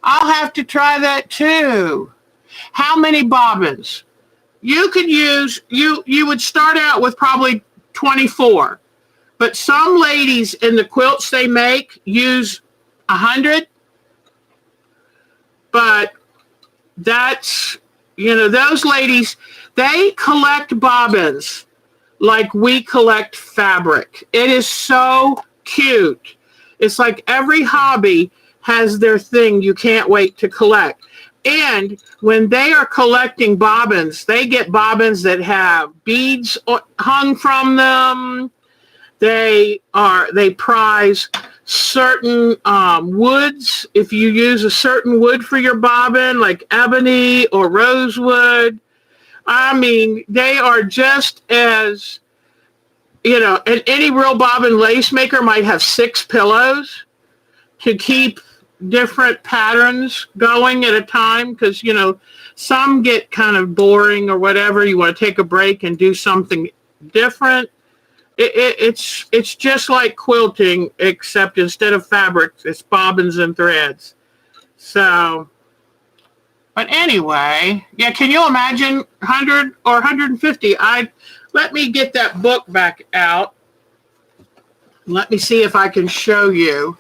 I'll have to try that too. How many bobbins? You could use, you would start out with probably 24. But some ladies in the quilts they make use 100. But that's, you know, those ladies, they collect bobbins like we collect fabric. It is so cute. It's like every hobby has their thing you can't wait to collect. And when they are collecting bobbins, they get bobbins that have beads hung from them. They prize certain woods. If you use a certain wood for your bobbin, like ebony or rosewood, I mean, they are just as, you know, and any real bobbin lace maker might have 6 pillows to keep different patterns going at a time, because, you know, some get kind of boring or whatever. You want to take a break and do something different. It's just like quilting, except instead of fabric, it's bobbins and threads. So, but anyway, yeah, can you imagine 100 or 150? Let me get that book back out. Let me see if I can show you.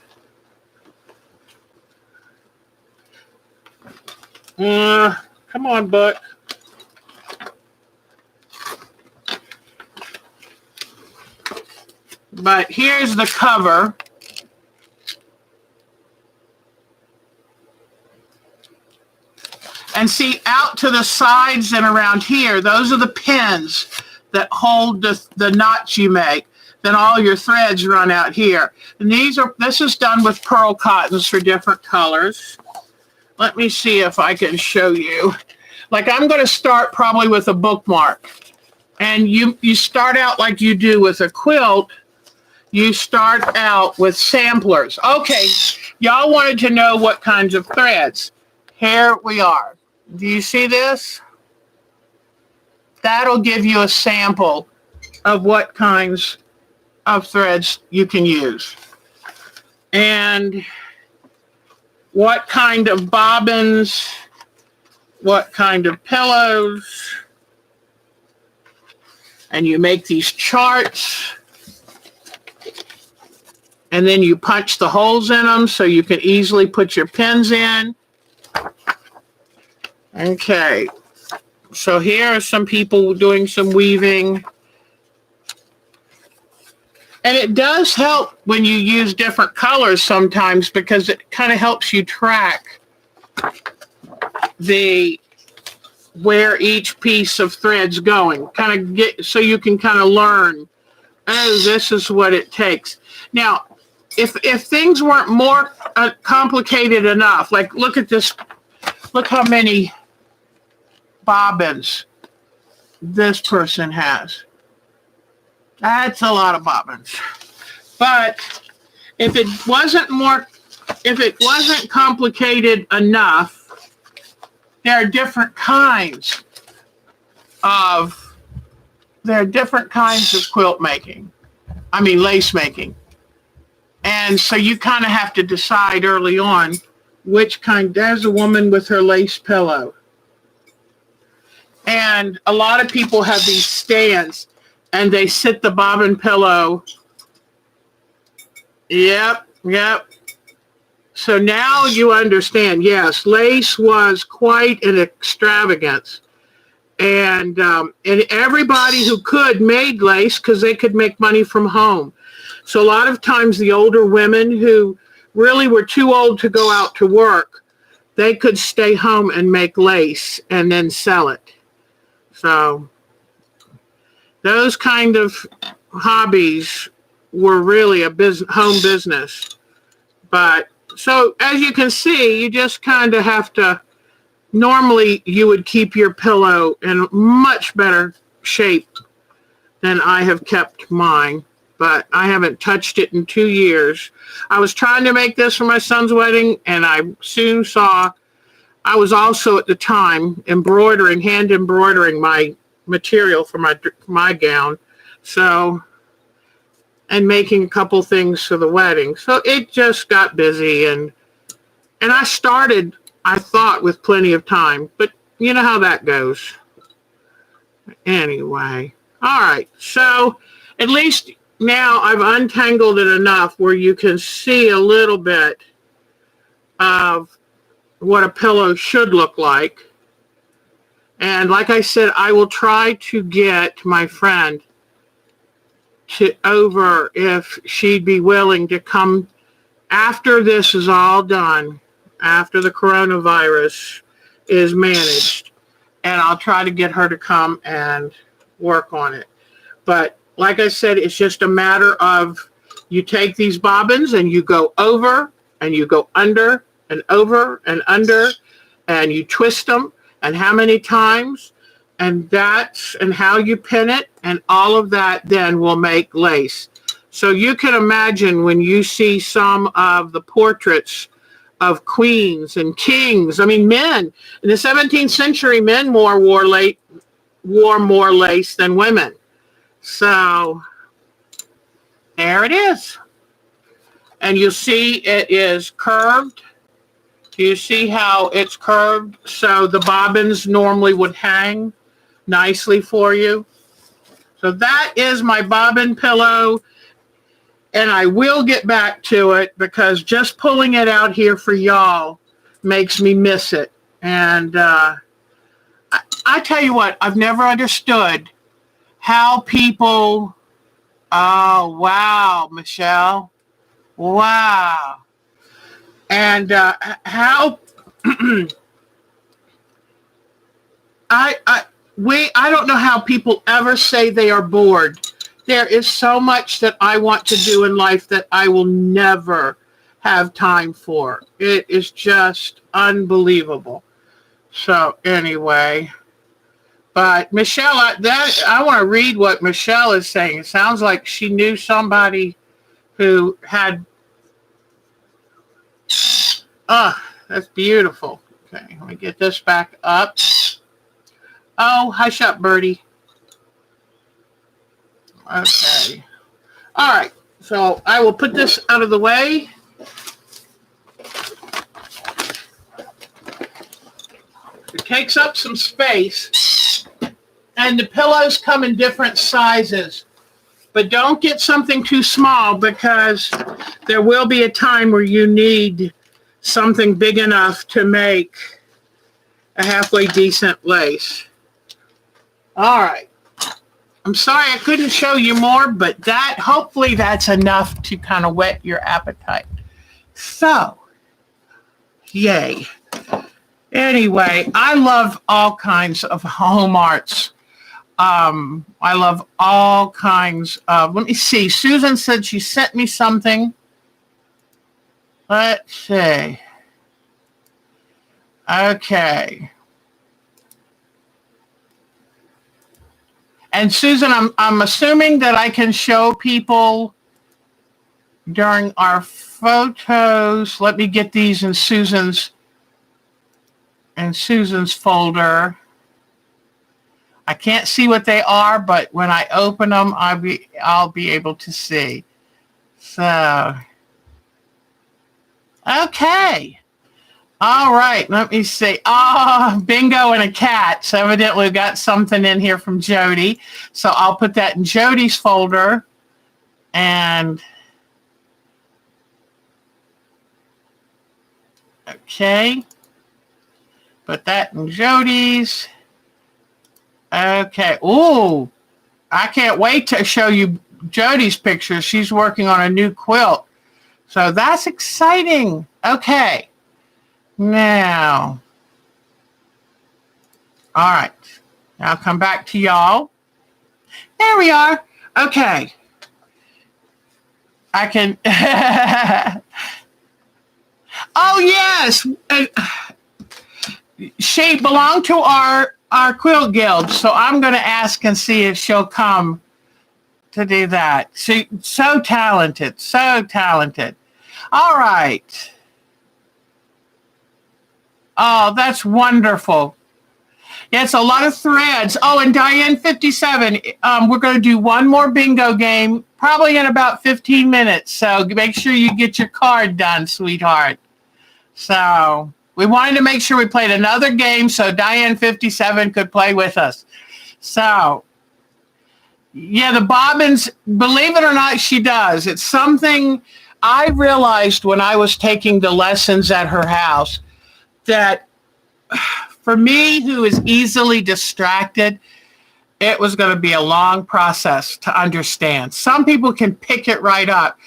Come on, book. But here's the cover. And see, out to the sides and around here, those are the pins that hold the knots you make. Then all your threads run out here. And this is done with pearl cottons for different colors. Let me see if I can show you. Like, I'm going to start probably with a bookmark. And you start out like you do with a quilt. You start out with samplers. Okay, y'all wanted to know what kinds of threads. Here we are. Do you see this? That'll give you a sample of what kinds of threads you can use. And what kind of bobbins, what kind of pillows. And you make these charts. And then you punch the holes in them so you can easily put your pins in. Okay. So here are some people doing some weaving. And it does help when you use different colors sometimes, because it kind of helps you track where each piece of thread's going. Kind of get so you can kind of learn, oh, this is what it takes. Now, if things weren't more complicated enough, like look at this, look how many bobbins this person has. That's a lot of bobbins. But if it wasn't complicated enough, there are different kinds of quilt making. I mean, lace making. And so you kind of have to decide early on which kind. There's a woman with her lace pillow. And a lot of people have these stands and they sit the bobbin pillow. Yep. So now you understand. Yes, lace was quite an extravagance. And everybody who could made lace because they could make money from home. So a lot of times the older women who really were too old to go out to work, they could stay home and make lace and then sell it. So those kind of hobbies were really a home business. But so as you can see, you just kind of have to, normally you would keep your pillow in much better shape than I have kept mine, but I haven't touched it in 2 years. I was trying to make this for my son's wedding, and I soon saw, I was also at the time hand embroidering my material for my gown. So, and making a couple things for the wedding. So it just got busy, and I started, I thought, with plenty of time, but you know how that goes. Anyway, all right. So at least now I've untangled it enough where you can see a little bit of what a pillow should look like. And like I said, I will try to get my friend over if she'd be willing to come after this is all done, after the coronavirus is managed, and I'll try to get her to come and work on it. But like I said, it's just a matter of you take these bobbins and you go over and you go under and over and under, and you twist them, and how many times, and how you pin it, and all of that then will make lace. So you can imagine when you see some of the portraits of queens and kings, I mean men, in the 17th century, men wore more lace than women. So there it is. And you see it is curved. Do you see how it's curved? So the bobbins normally would hang nicely for you. So that is my bobbin pillow. And I will get back to it because just pulling it out here for y'all makes me miss it. And I tell you what, I've never understood how people, oh, wow, Michelle. Wow. And how I don't know how people ever say they are bored. There is so much that I want to do in life that I will never have time for. It is just unbelievable. So anyway, but Michelle, I want to read what Michelle is saying. It sounds like she knew somebody who had. That's beautiful. Okay, let me get this back up. Oh, hush up, birdie. Okay. All right. So I will put this out of the way. It takes up some space. And the pillows come in different sizes. But don't get something too small because there will be a time where you need something big enough to make a halfway decent lace. All right. I'm sorry I couldn't show you more, but hopefully that's enough to kind of whet your appetite. So, yay. Anyway, I love all kinds of home arts. I love all kinds of, let me see. Susan said she sent me something. Let's see. Okay. And Susan, I'm assuming that I can show people during our photos. Let me get these in Susan's folder. I can't see what they are, but when I open them, I'll be able to see. So, okay. All right, let me see. Oh, bingo and a cat. So evidently we got something in here from Jody. So I'll put that in Jody's folder. And okay. Put that in Jody's. Okay. Ooh, I can't wait to show you Jody's picture. She's working on a new quilt. So that's exciting. Okay. Now, all right. I'll come back to y'all. There we are. Okay. I can. Oh, yes. She belonged to our quilt guild. So I'm going to ask and see if she'll come to do that. She's so talented. So talented. All right. Oh, that's wonderful. Yes, a lot of threads. Oh, and Diane 57, we're going to do one more bingo game, probably in about 15 minutes. So make sure you get your card done, sweetheart. So we wanted to make sure we played another game so Diane 57 could play with us. So, yeah, the bobbins, believe it or not, she does. It's something I realized when I was taking the lessons at her house that for me, who is easily distracted, it was going to be a long process to understand. Some people can pick it right up.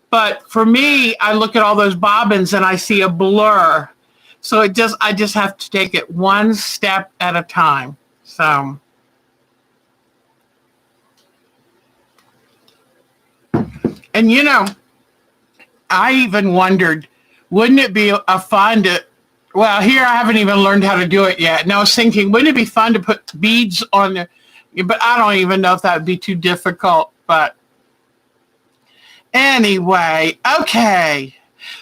But for me, I look at all those bobbins and I see a blur. So I just have to take it one step at a time. So. And you know, I even wondered, wouldn't it be a fun to, well, here I haven't even learned how to do it yet. And I was thinking, wouldn't it be fun to put beads on there? But I don't even know if that would be too difficult. But anyway, okay.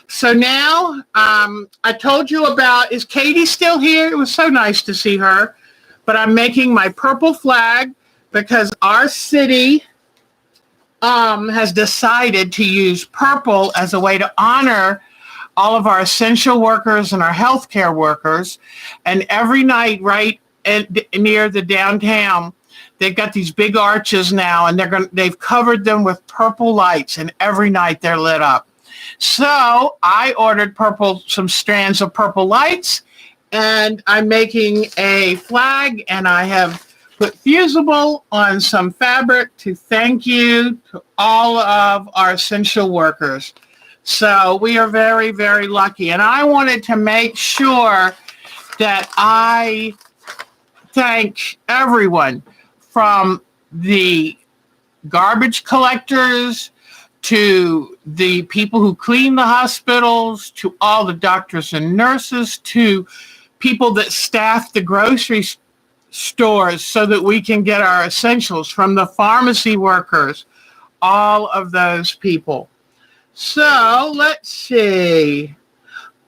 So now I told you about, is Katie still here? It was so nice to see her. But I'm making my purple flag because our city has decided to use purple as a way to honor all of our essential workers and our healthcare workers. And every night, right near the downtown, they've got these big arches now, and they've covered them with purple lights, and every night they're lit up. So I ordered some strands of purple lights, and I'm making a flag, and I have put fusible on some fabric to thank you to all of our essential workers. So we are very, very lucky. And I wanted to make sure that I thank everyone, from the garbage collectors to the people who clean the hospitals, to all the doctors and nurses, to people that staff the grocery stores so that we can get our essentials, from the pharmacy workers, all of those people. So let's see.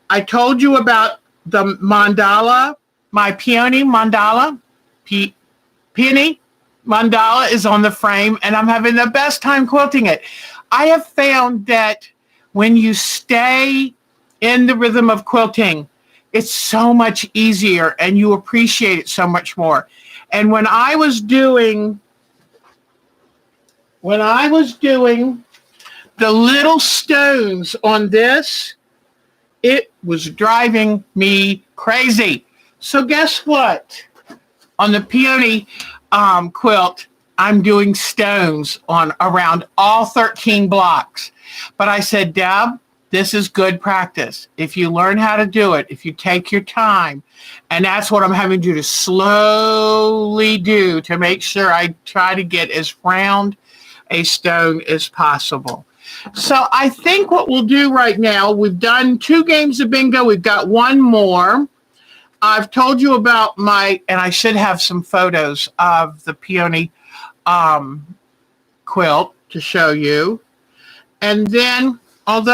I told you about the mandala, my peony mandala. Peony mandala is on the frame, and I'm having the best time quilting it. I have found that when you stay in the rhythm of quilting, it's so much easier and you appreciate it so much more. And when I was doing the little stones on this, it was driving me crazy. So guess what? On the peony quilt, I'm doing stones on around all 13 blocks. But I said, Deb, this is good practice. If you learn how to do it, if you take your time, and that's what I'm having to slowly do to make sure I try to get as round a stone as possible. So I think what we'll do right now, we've done 2 games of bingo. We've got one more. I've told you about and I should have some photos of the peony quilt to show you. And then, hold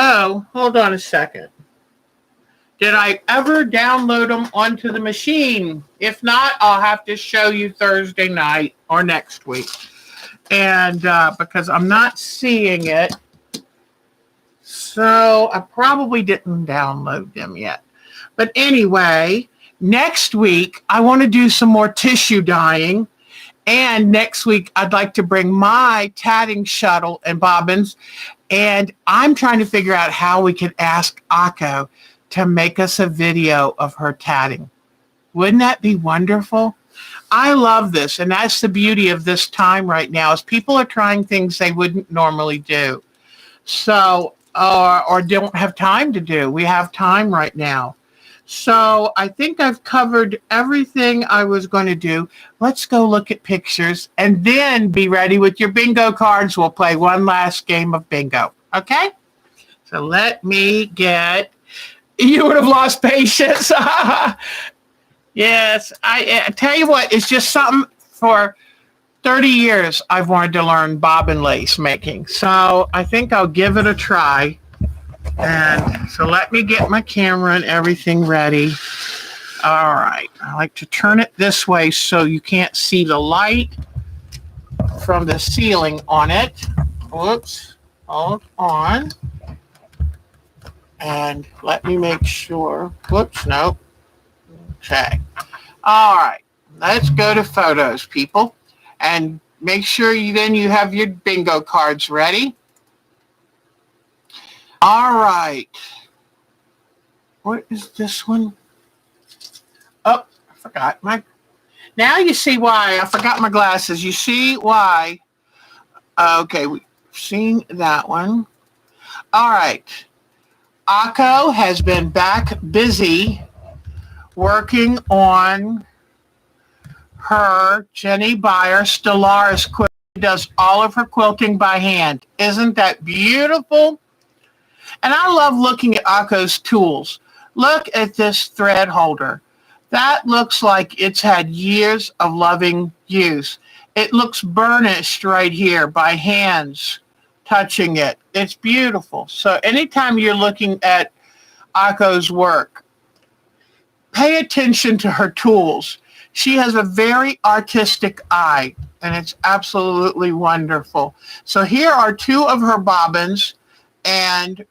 on a second. Did I ever download them onto the machine? If not, I'll have to show you Thursday night or next week. And because I'm not seeing it, so I probably didn't download them yet. But anyway, next week, I want to do some more tissue dyeing. And next week, I'd like to bring my tatting shuttle and bobbins. And I'm trying to figure out how we can ask Akko to make us a video of her tatting. Wouldn't that be wonderful? I love this. And that's the beauty of this time right now is people are trying things they wouldn't normally do. So, or don't have time to do. We have time right now. So I think I've covered everything I was going to do. Let's go look at pictures and then be ready with your bingo cards. We'll play one last game of bingo. Okay? So let me get, you would have lost patience. Yes, I tell you what, it's just something for 30 years I've wanted to learn bobbin lace making. So I think I'll give it a try. And so let me get my camera and everything ready. All right. I like to turn it this way so you can't see the light from the ceiling on it. Whoops. Hold on. And let me make sure. Whoops. Nope. Okay. All right. Let's go to photos, people. And make sure you have your bingo cards ready. All right. What is this one? Oh, I forgot my. Now you see why I forgot my glasses. You see why? Okay, we've seen that one. All right. Akko has been back busy working on her Jenny Beyer Stellaris quilt. She does all of her quilting by hand. Isn't that beautiful? And I love looking at Akko's tools. Look at this thread holder. That looks like it's had years of loving use. It looks burnished right here by hands touching it. It's beautiful. So anytime you're looking at Akko's work, pay attention to her tools. She has a very artistic eye, and it's absolutely wonderful. So here are two of her bobbins and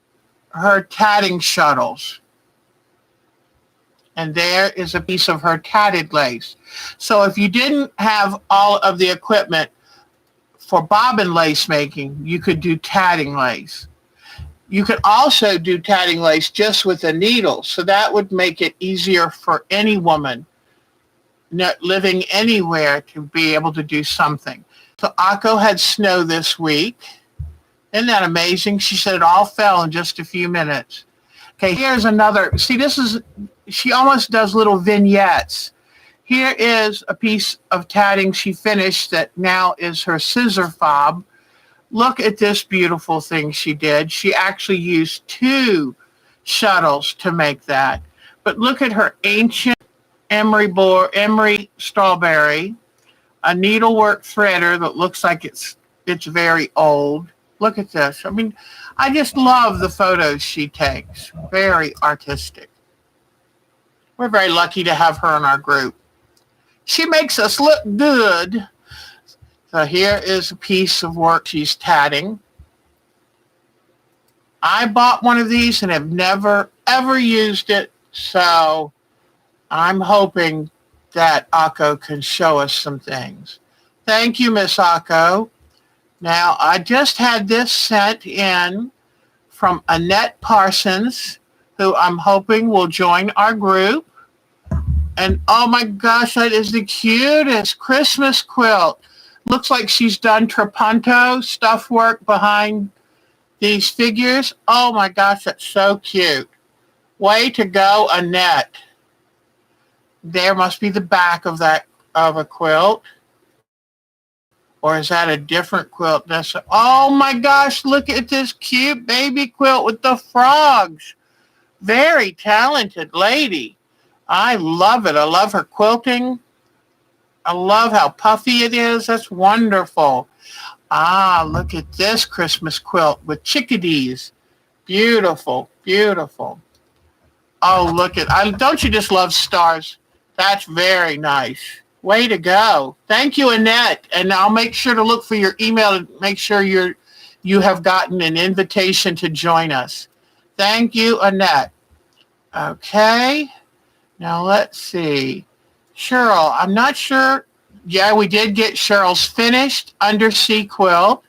her tatting shuttles. And there is a piece of her tatted lace. So if you didn't have all of the equipment for bobbin lace making, you could do tatting lace. You could also do tatting lace just with a needle. So that would make it easier for any woman living anywhere to be able to do something. So Akko had snow this week. Isn't that amazing? She said it all fell in just a few minutes. Okay, here's another. See, she almost does little vignettes. Here is a piece of tatting she finished that now is her scissor fob. Look at this beautiful thing she did. She actually used 2 shuttles to make that. But look at her ancient emery strawberry, a needlework threader that looks like it's very old. Look at this. I mean, I just love the photos she takes. Very artistic. We're very lucky to have her in our group. She makes us look good. So here is a piece of work she's tatting. I bought one of these and have never, ever used it. So I'm hoping that Akko can show us some things. Thank you, Miss Akko. Now, I just had this sent in from Annette Parsons, who I'm hoping will join our group. And oh my gosh, that is the cutest Christmas quilt. Looks like she's done trapunto stuff work behind these figures. Oh my gosh, that's so cute. Way to go, Annette. There must be the back of a quilt. Or is that a different quilt? Oh my gosh, look at this cute baby quilt with the frogs. Very talented lady. I love it. I love her quilting. I love how puffy it is. That's wonderful. Ah, look at this Christmas quilt with chickadees. Beautiful, beautiful. Oh, don't you just love stars? That's very nice. Way to go. Thank you, Annette. And I'll make sure to look for your email and make sure you have gotten an invitation to join us. Thank you, Annette. Okay. Now let's see. Cheryl, I'm not sure. Yeah, we did get Cheryl's finished undersea quilt.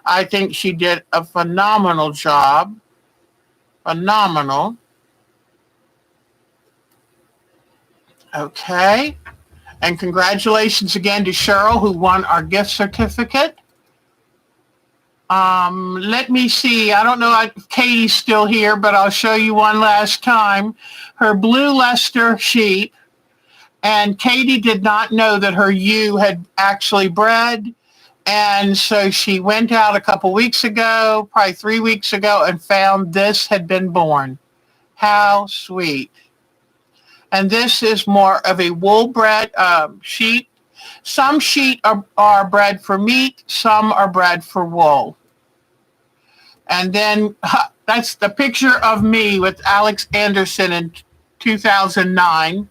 I think she did a phenomenal job. Phenomenal. Okay. And congratulations again to Cheryl, who won our gift certificate. Let me see. I don't know if Katie's still here, but I'll show you one last time. Her blue Leicester sheep. And Katie did not know that her ewe had actually bred. And so she went out a couple weeks ago, probably 3 weeks ago, and found this had been born. How sweet. And this is more of a wool bred sheep. Some sheep are bred for meat. Some are bred for wool. And then that's the picture of me with Alex Anderson in 2009.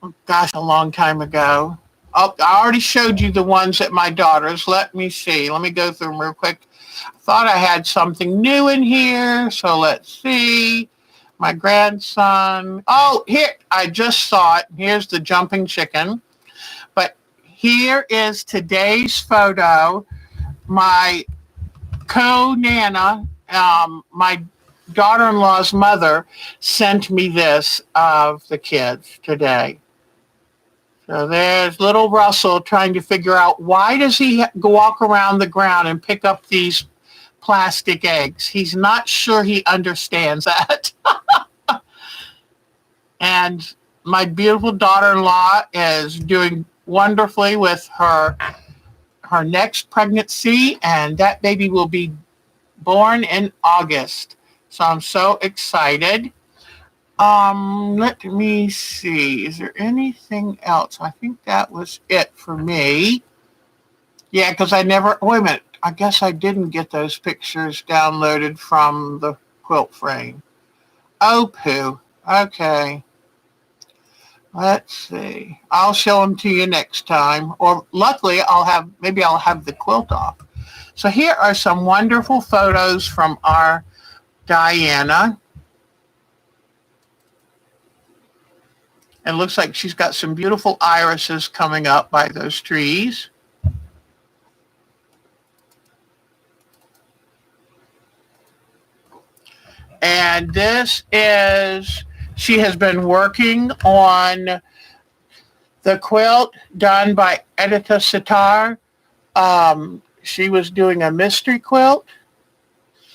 Oh, gosh, a long time ago. Oh, I already showed you the ones at my daughter's. Let me see. Let me go through them real quick. I thought I had something new in here. So let's see. My grandson. Oh, here, I just saw it. Here's the jumping chicken. But here is today's photo. My co-nana, my daughter-in-law's mother, sent me this of the kids today. So there's little Russell trying to figure out why does he walk around the ground and pick up these plastic eggs. He's not sure he understands that. And my beautiful daughter-in-law is doing wonderfully with her next pregnancy, and that baby will be born in August. So I'm so excited. Let me see. Is there anything else? I think that was it for me. Yeah, because wait a minute. I guess I didn't get those pictures downloaded from the quilt frame. Oh, poo. Okay. Let's see. I'll show them to you next time. Or luckily, I'll have the quilt off. So here are some wonderful photos from our Diana. It looks like she's got some beautiful irises coming up by those trees. And she has been working on the quilt done by Edita Sitar. She was doing a mystery quilt.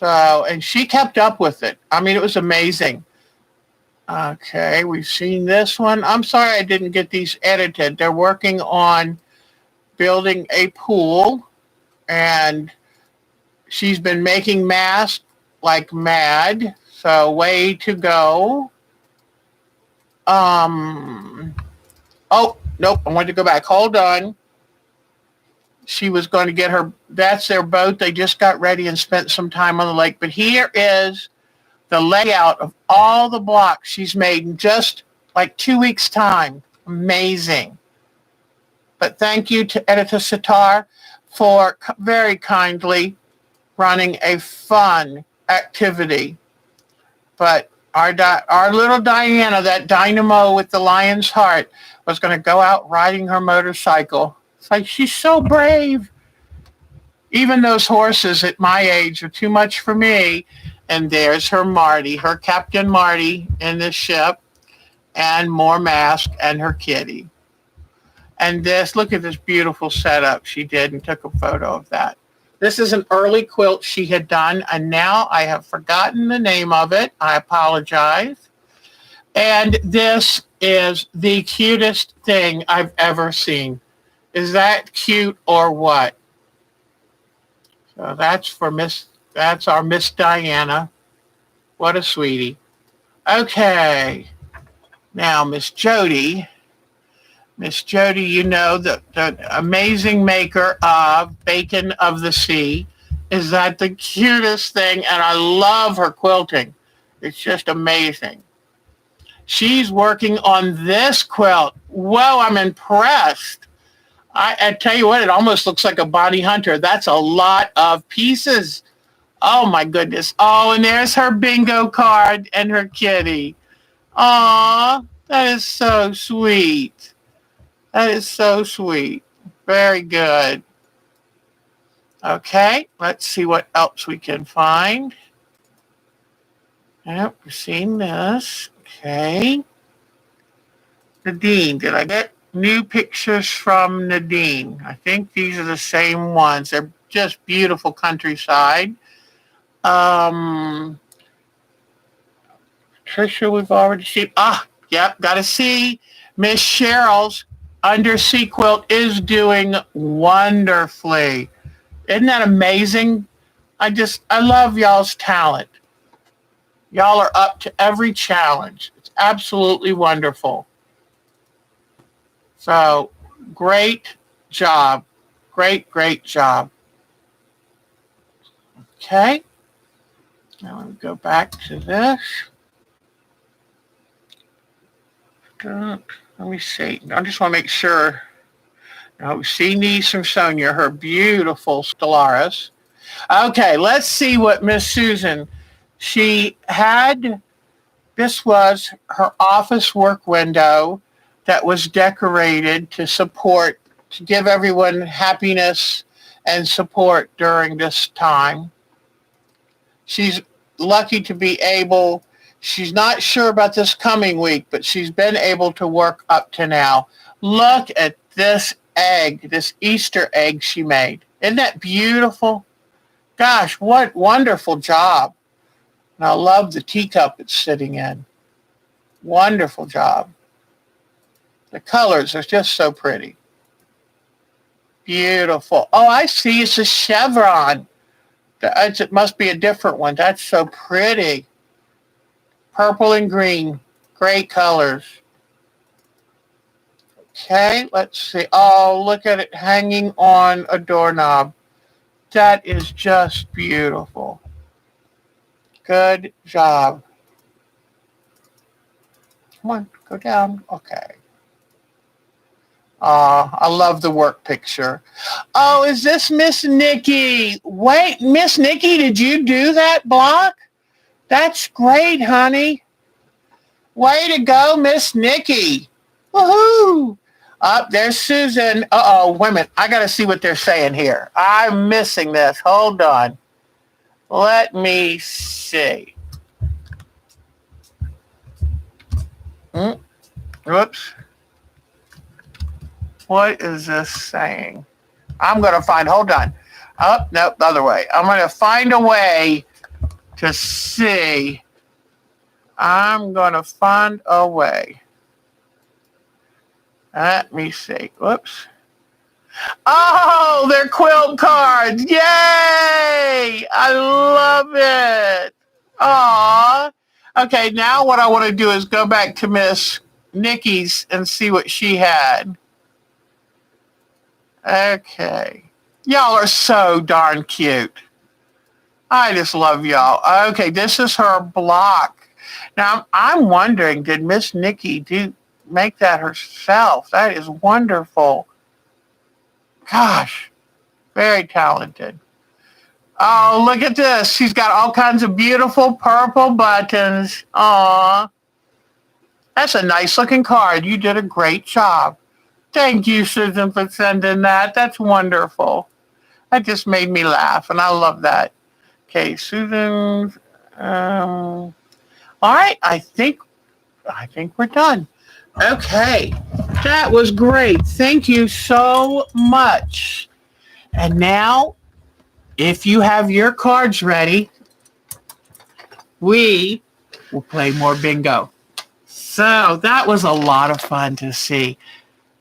And she kept up with it. I mean, it was amazing. Okay, we've seen this one. I'm sorry I didn't get these edited. They're working on building a pool, and she's been making masks like mad. So way to go. Oh, nope, I wanted to go back. Hold on. She was going to get that's their boat. They just got ready and spent some time on the lake. But here is the layout of all the blocks she's made in just like 2 weeks' time. Amazing. But thank you to Edita Sitar for very kindly running a fun activity. But our little Diana, that dynamo with the lion's heart, was going to go out riding her motorcycle. It's like, she's so brave. Even those horses at my age are too much for me. And there's her Marty, her Captain Marty in the ship, and more mask and her kitty. And look at this beautiful setup she did, and took a photo of that. This is an early quilt she had done, and now I have forgotten the name of it. I apologize. And this is the cutest thing I've ever seen. Is that cute or what? So that's our Miss Diana. What a sweetie. Okay. Now, Miss Jody. Miss Jody, you know, the amazing maker of Bacon of the Sea. Is that the cutest thing? And I love her quilting. It's just amazing. She's working on this quilt. Whoa, I'm impressed. I tell you what, it almost looks like a Bonnie Hunter. That's a lot of pieces. Oh, my goodness. Oh, and there's her bingo card and her kitty. Aw, that is so sweet. That is so sweet. Very good. Okay, let's see what else we can find. Yep, we're seeing this. Okay. Nadine, did I get new pictures from Nadine? I think these are the same ones. They're just beautiful countryside. Um, Trisha, we've already seen. Yep, got to see. Miss Cheryl's undersea quilt is doing wonderfully. Isn't that amazing? I love y'all's talent. Y'all are up to every challenge. It's absolutely wonderful. So, great job. Great job. Okay. Now let me go back to this. Let me see. I just want to make sure. Now, we've seen these from Sonia, her beautiful Stellaris. Okay, let's see what Miss Susan, she had, this was her office work window that was decorated to give everyone happiness and support during this time. She's lucky to be able, she's not sure about this coming week, but she's been able to work up to now. Look at this egg, this Easter egg she made. Isn't that beautiful? Gosh, what wonderful job. And I love the teacup it's sitting in. Wonderful job. The colors are just so pretty. Beautiful. Oh, I see. It's a chevron. It must be a different one. That's so pretty. Purple and green. Great colors. Okay, let's see. Oh, look at it hanging on a doorknob. That is just beautiful. Good job. Come on, go down. Okay. I love the work picture. Oh, is this Miss Nikki? Wait, Miss Nikki, did you do that block? That's great, honey. Way to go, Miss Nikki. Woohoo! There's Susan. Wait a minute. I got to see what they're saying here. I'm missing this. Hold on. Let me see. Whoops. What is this saying? I'm going to find, hold on. Oh, no, the other way. I'm going to find a way to see. I'm going to find a way. Let me see. Whoops. Oh, they're quilt cards. Yay! I love it. Aw. Okay, now what I want to do is go back to Miss Nikki's and see what she had. Okay. Y'all are so darn cute. I just love y'all. Okay, this is her block. Now, I'm wondering, did Miss Nikki make that herself? That is wonderful. Gosh, very talented. Oh, look at this. She's got all kinds of beautiful purple buttons. Aw. That's a nice looking card. You did a great job. Thank you, Susan, for sending that. That's wonderful. That just made me laugh, and I love that. Okay, Susan. All right, I think we're done. Okay, that was great. Thank you so much. And now, if you have your cards ready, we will play more bingo. So that was a lot of fun to see.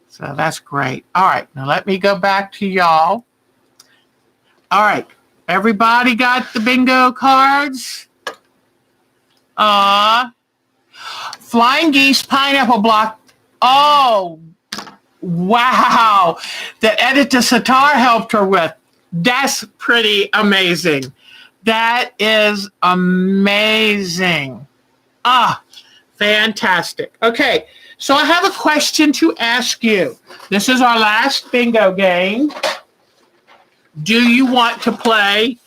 So that's great. All right, now let me go back to y'all. All right, everybody got the bingo cards? Flying geese, pineapple block. Oh, wow. The edit to Sitar helped her with. That's pretty amazing. That is amazing. Fantastic. Okay, so I have a question to ask you. This is our last bingo game. Do you want to play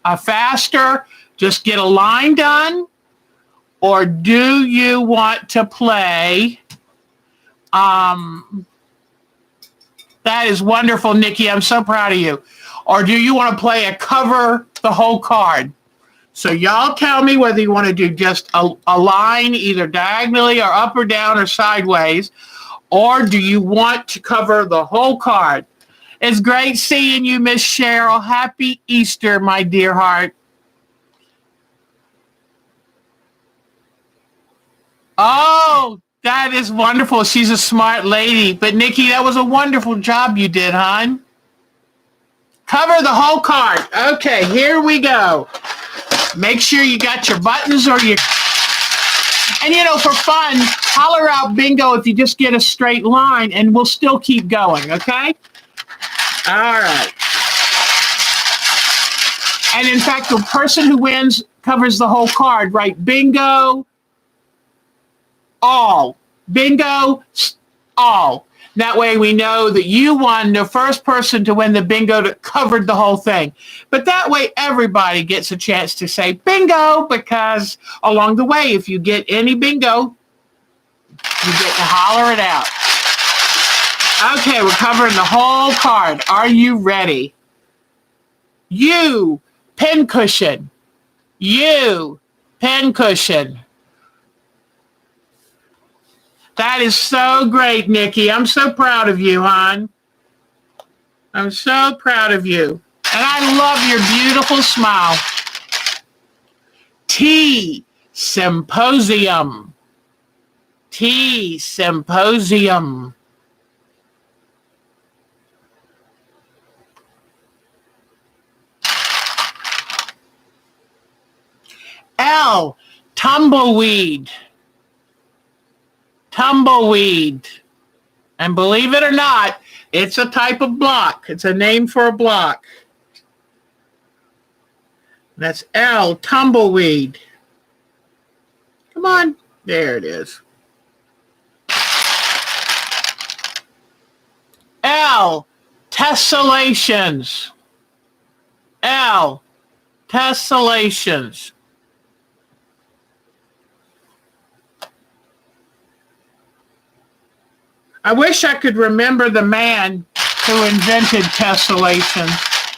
a faster, just get a line done? Or do you want to play? That is wonderful, Nikki. I'm so proud of you. Or do you want to play a cover the whole card? So y'all tell me whether you want to do just a line, either diagonally or up or down or sideways, or do you want to cover the whole card? It's great seeing you, Miss Cheryl. Happy Easter, my dear heart. Oh, that is wonderful. She's a smart lady. But, Nikki, that was a wonderful job you did, hon. Cover the whole card. Okay, here we go. Make sure you got your buttons or your... And, you know, for fun, holler out bingo if you just get a straight line, and we'll still keep going, okay? All right. And, in fact, the person who wins covers the whole card, right? Bingo, all. Bingo, all. That way we know that you won, the first person to win the bingo that covered the whole thing. But that way everybody gets a chance to say bingo, because along the way, if you get any bingo, you get to holler it out. Okay, we're covering the whole card. Are you ready? You, pincushion. You, pincushion. That is so great, Nikki. I'm so proud of you, hon. I'm so proud of you. And I love your beautiful smile. T, symposium. T, symposium. L, tumbleweed. Tumbleweed. And believe it or not, it's a type of block. It's a name for a block. That's L, tumbleweed. Come on. There it is. L, tessellations. L, tessellations. I wish I could remember the man who invented tessellation.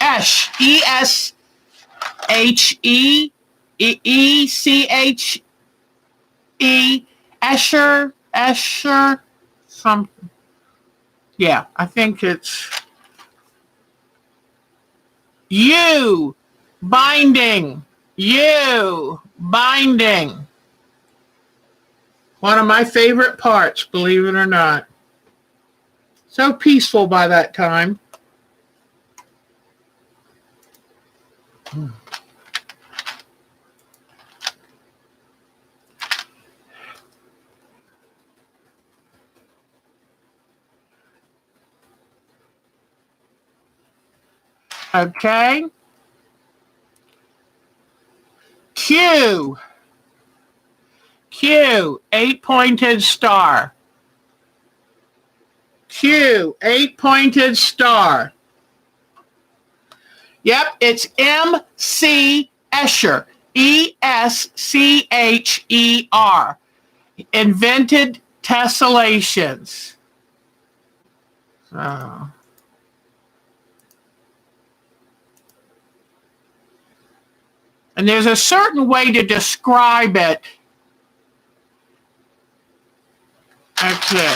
Esch, E-S-H-E, E-C-H-E, Escher, something. Yeah, I think it's you, binding, you, binding. One of my favorite parts, believe it or not. So peaceful by that time. Okay. Q, 8-pointed star. Q, 8-pointed star. Yep, it's M.C. Escher, E-S-C-H-E-R. Invented tessellations. So. And there's a certain way to describe it. Okay.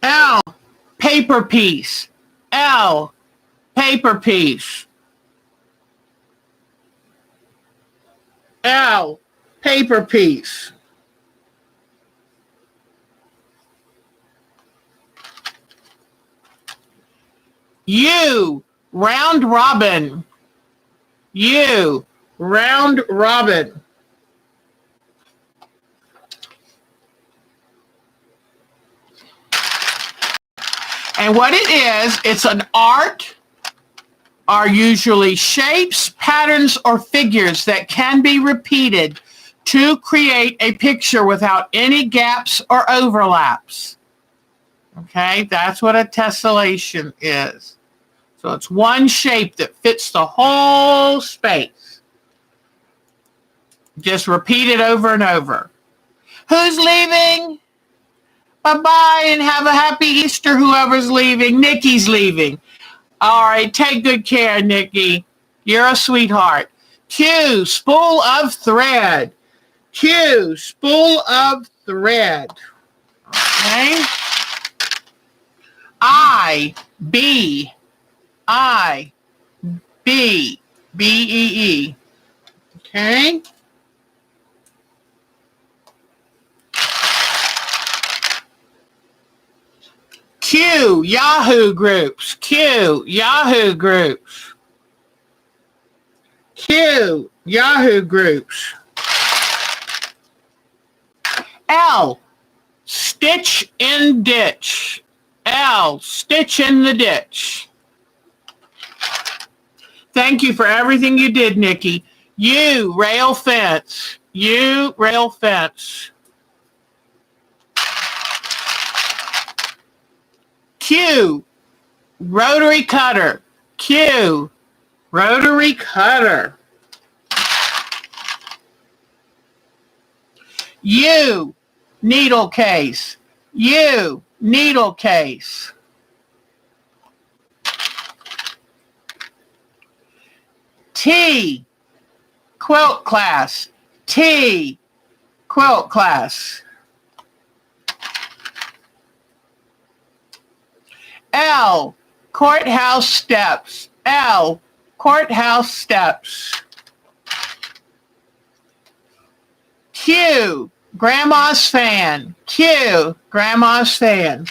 L, paper piece. L, paper piece. L, paper piece. U, round robin. U, round robin. And what it is, it's an art, are usually shapes, patterns, or figures that can be repeated to create a picture without any gaps or overlaps. Okay, that's what a tessellation is. So it's one shape that fits the whole space. Just repeat it over and over. Who's leaving? Bye-bye and have a happy Easter, whoever's leaving. Nikki's leaving. All right, take good care, Nikki. You're a sweetheart. Q, spool of thread. Q, spool of thread. Okay. B, B-E-E. Okay. Q, Yahoo groups. Q, Yahoo groups. Q, Yahoo groups. L, stitch in ditch. L, stitch in the ditch. Thank you for everything you did, Nikki. U, rail fence. U, rail fence. Q, rotary cutter. Q, rotary cutter. U, needle case. U, needle case. T, quilt class. T, quilt class. L, courthouse steps. L, courthouse steps. Q, grandma's fan. Q, grandma's fan.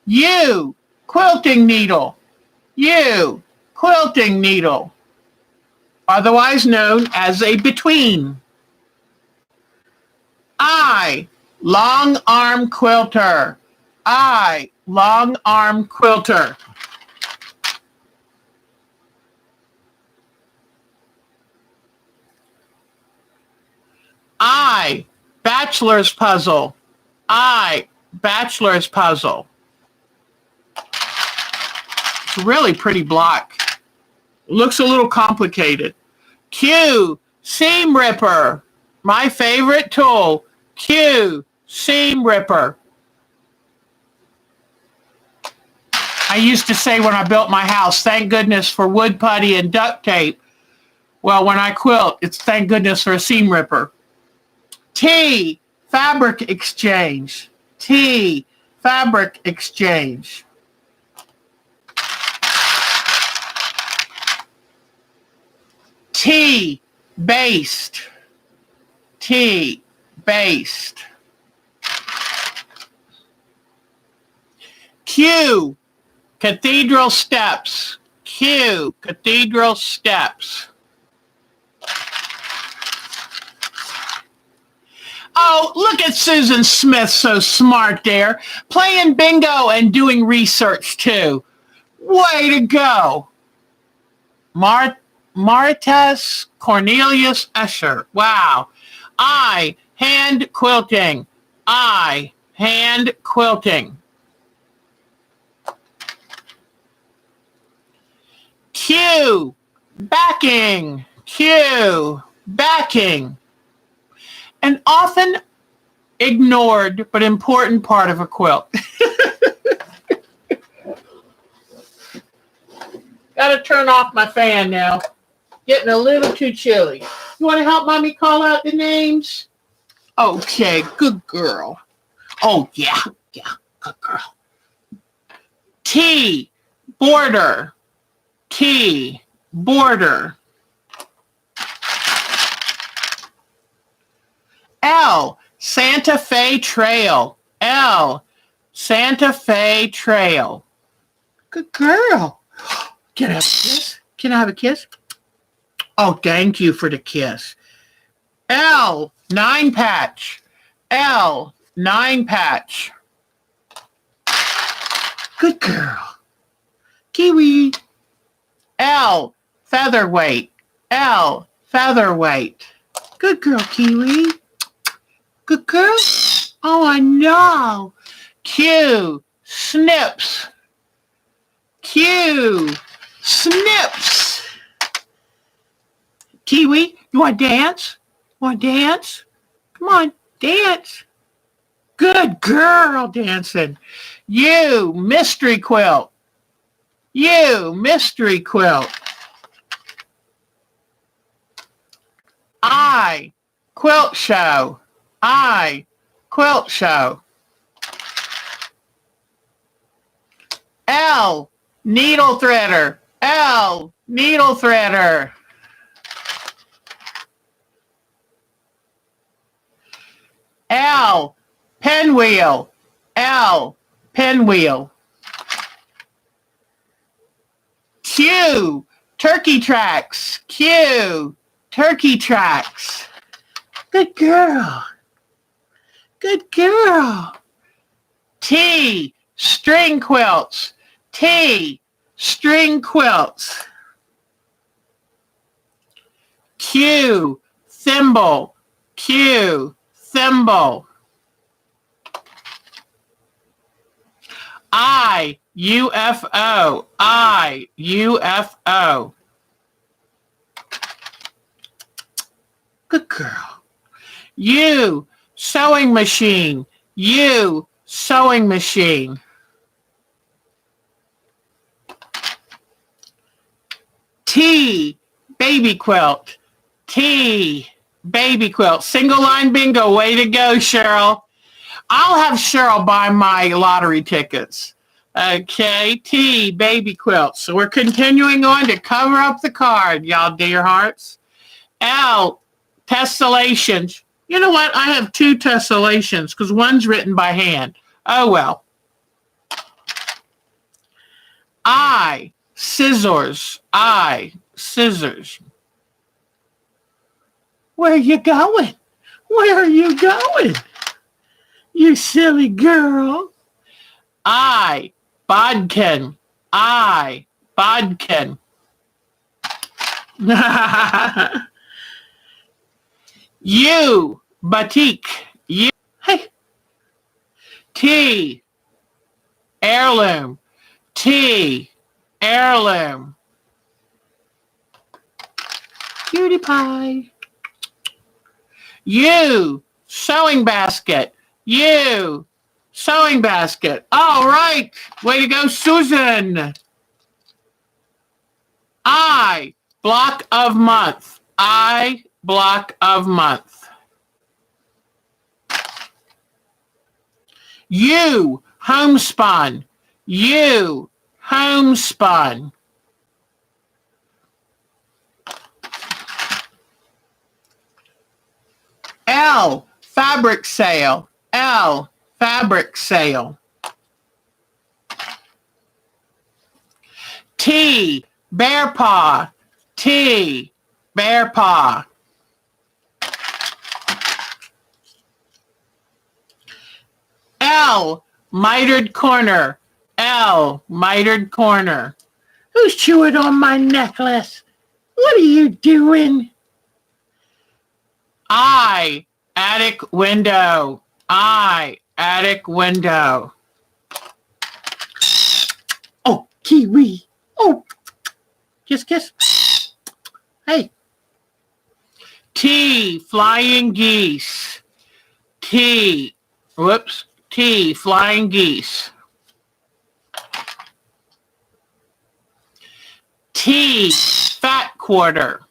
U, quilting needle. U, quilting needle. Otherwise known as a between. I, long arm quilter. I, long arm quilter. I, bachelor's puzzle. I, bachelor's puzzle. It's a really pretty block. Looks a little complicated. Q, seam ripper. My favorite tool. Q, seam ripper. I used to say when I built my house, thank goodness for wood putty and duct tape. Well, when I quilt, it's thank goodness for a seam ripper. T, fabric exchange. T, fabric exchange. T, based. T, based. Q, cathedral steps. Q, cathedral steps. Oh, look at Susan Smith, so smart there. Playing bingo and doing research too. Way to go. Maritas Cornelius Escher. Wow. I, hand quilting. I, hand quilting. Q, backing. Q, backing. An often ignored but important part of a quilt. Gotta turn off my fan now. Getting a little too chilly. You want to help mommy call out the names? Okay, good girl. Oh, yeah, good girl. T, border. T, border. L, Santa Fe Trail. L, Santa Fe Trail. Good girl. Can I have a kiss? Can I have a kiss? Oh, thank you for the kiss. L, 9 patch. L, 9 patch. Good girl. Kiwi. L, featherweight. L, featherweight. Good girl, Kiwi. Good girl. Oh, I know. Q, snips. Q, snips. Kiwi, you want to dance? Want to dance? Come on, dance. Good girl, dancing. You, mystery quilt. You, mystery quilt. I, quilt show. I, quilt show. L, needle threader. L, needle threader. L, pinwheel. L, pinwheel. Q, turkey tracks. Q, turkey tracks. Good girl. Good girl. T, string quilts. T, string quilts. Q, thimble. Q, thimble. I, UFO. I, UFO. Good girl. U, sewing machine. U, sewing machine. T, baby quilt. T, baby quilt. Single line bingo. Way to go, Cheryl. I'll have Cheryl buy my lottery tickets. Okay, T, baby quilt. So we're continuing on to cover up the card, y'all dear hearts. L, tessellations. You know what? I have 2 tessellations because one's written by hand. Oh, well. I, scissors. I, scissors. Where are you going? Where are you going? You silly girl. I, bodkin. I, bodkin. You, batik. You. Hey. T, heirloom. T, heirloom. Cutie pie. You, sewing basket. You, sewing basket. All right. Way to go, Susan. I, block of month. I, block of month. You, homespun. You, homespun. L, fabric sale. L, fabric sale. T, bear paw. T, bear paw. L, mitered corner. L, mitered corner. Who's chewing on my necklace? What are you doing? I, attic window. I, attic window. Oh, kiwi. Oh, kiss, kiss. Hey. T, flying geese. T, whoops. T, flying geese. T, fat quarter.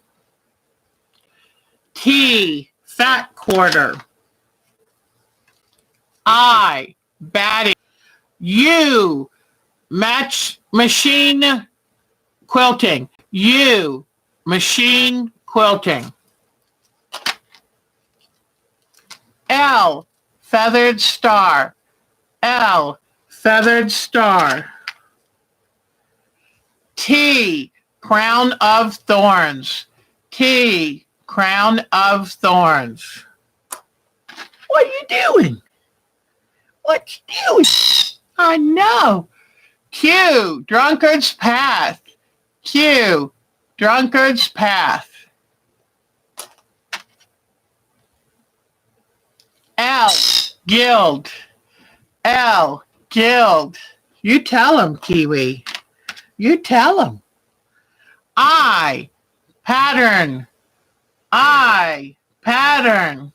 T, fat quarter. I, batting. U, match machine quilting. U, machine quilting. L, feathered star. L, feathered star. T, crown of thorns. T, crown of thorns. What are you doing? What you doing? I know. Q, drunkard's path. Q, drunkard's path. L, guild. L, guild. You tell him, Kiwi. You tell him. I, pattern. I, pattern.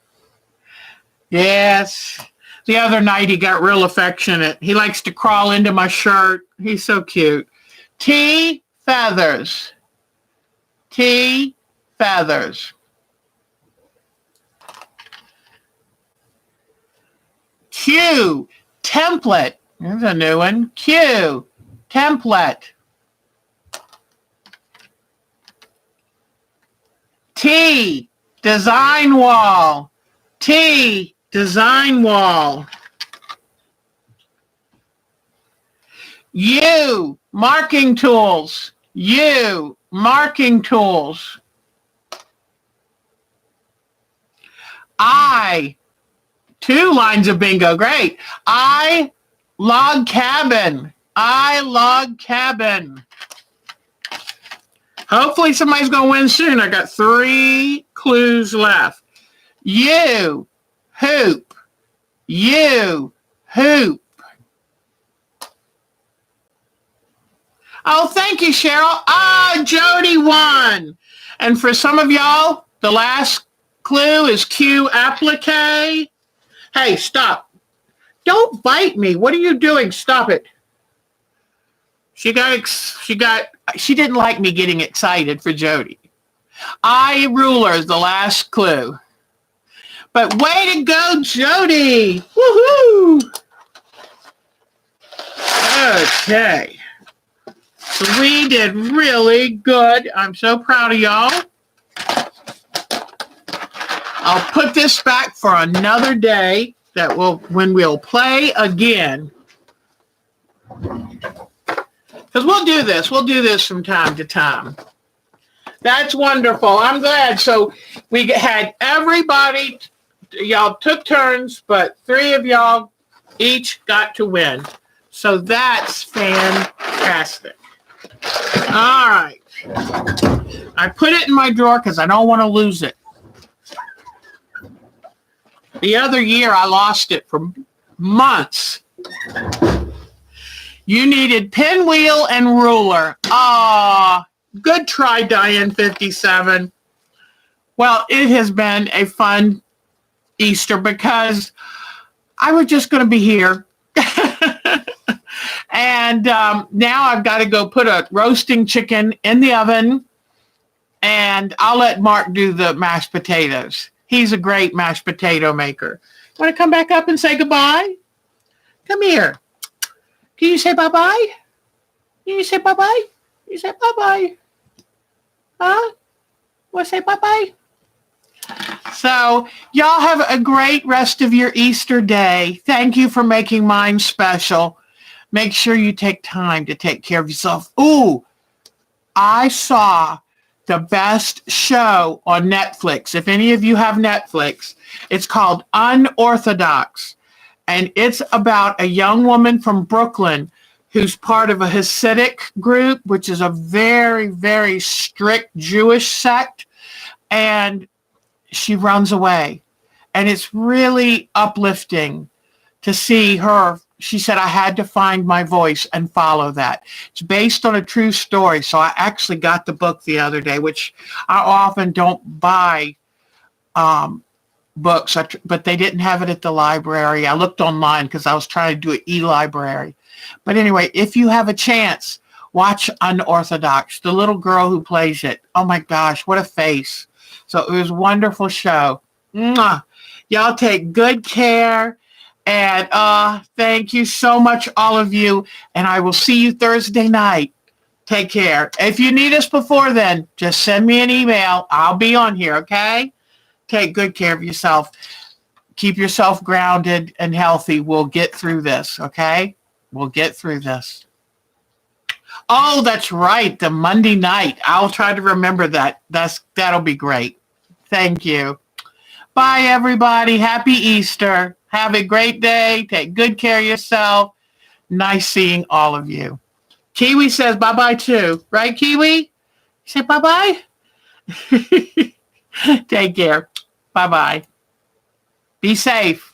Yes. The other night he got real affectionate. He likes to crawl into my shirt. He's so cute. T, feathers. T, feathers. Q, template. There's a new one. Q, template. T, design wall. T, design wall. U, marking tools. U, marking tools. I, 2 lines of bingo. Great. I, log cabin. I, log cabin. Hopefully somebody's going to win soon. I got 3 clues left. U, hoop. U, hoop. Oh, thank you, Cheryl. Ah, Jody won. And for some of y'all, the last clue is Q, applique. Hey, stop. Don't bite me. What are you doing? Stop it. She didn't like me getting excited for Jody. I, ruler is the last clue. But way to go, Jody. Woohoo. Okay. So we did really good. I'm so proud of y'all. I'll put this back for another day when we'll play again. Because we'll do this. We'll do this from time to time. That's wonderful. I'm glad. So we had everybody, y'all took turns, but 3 of y'all each got to win. So that's fantastic. All right. I put it in my drawer because I don't want to lose it. The other year I lost it for months. You needed pinwheel and ruler. Ah, good try, Diane 57. Well, it has been a fun Easter because I was just going to be here. And now I've got to go put a roasting chicken in the oven, and I'll let Mark do the mashed potatoes. He's a great mashed potato maker. Want to come back up and say goodbye? Come here. Can you say bye-bye? Can you say bye-bye? You say bye-bye. Huh? Want to say bye-bye? So y'all have a great rest of your Easter day. Thank you for making mine special. Make sure you take time to take care of yourself. Ooh, I saw the best show on Netflix. If any of you have Netflix, it's called Unorthodox. And it's about a young woman from Brooklyn who's part of a Hasidic group, which is a very, very strict Jewish sect. And she runs away. And it's really uplifting to see her. She said, I had to find my voice and follow that. It's based on a true story. So I actually got the book the other day, which I often don't buy books, but they didn't have it at the library. I looked online because I was trying to do an e-library. But anyway, if you have a chance, watch Unorthodox, the little girl who plays it. Oh my gosh, what a face. So it was a wonderful show. Mwah. Y'all take good care. And thank you so much, all of you. And I will see you Thursday night. Take care. If you need us before then, just send me an email. I'll be on here, okay? Take good care of yourself. Keep yourself grounded and healthy. We'll get through this, okay? We'll get through this. Oh, that's right. The Monday night. I'll try to remember that. That'll be great. Thank you. Bye, everybody. Happy Easter. Have a great day. Take good care of yourself. Nice seeing all of you. Kiwi says bye-bye too. Right, Kiwi? Say bye-bye? Take care. Bye-bye. Be safe.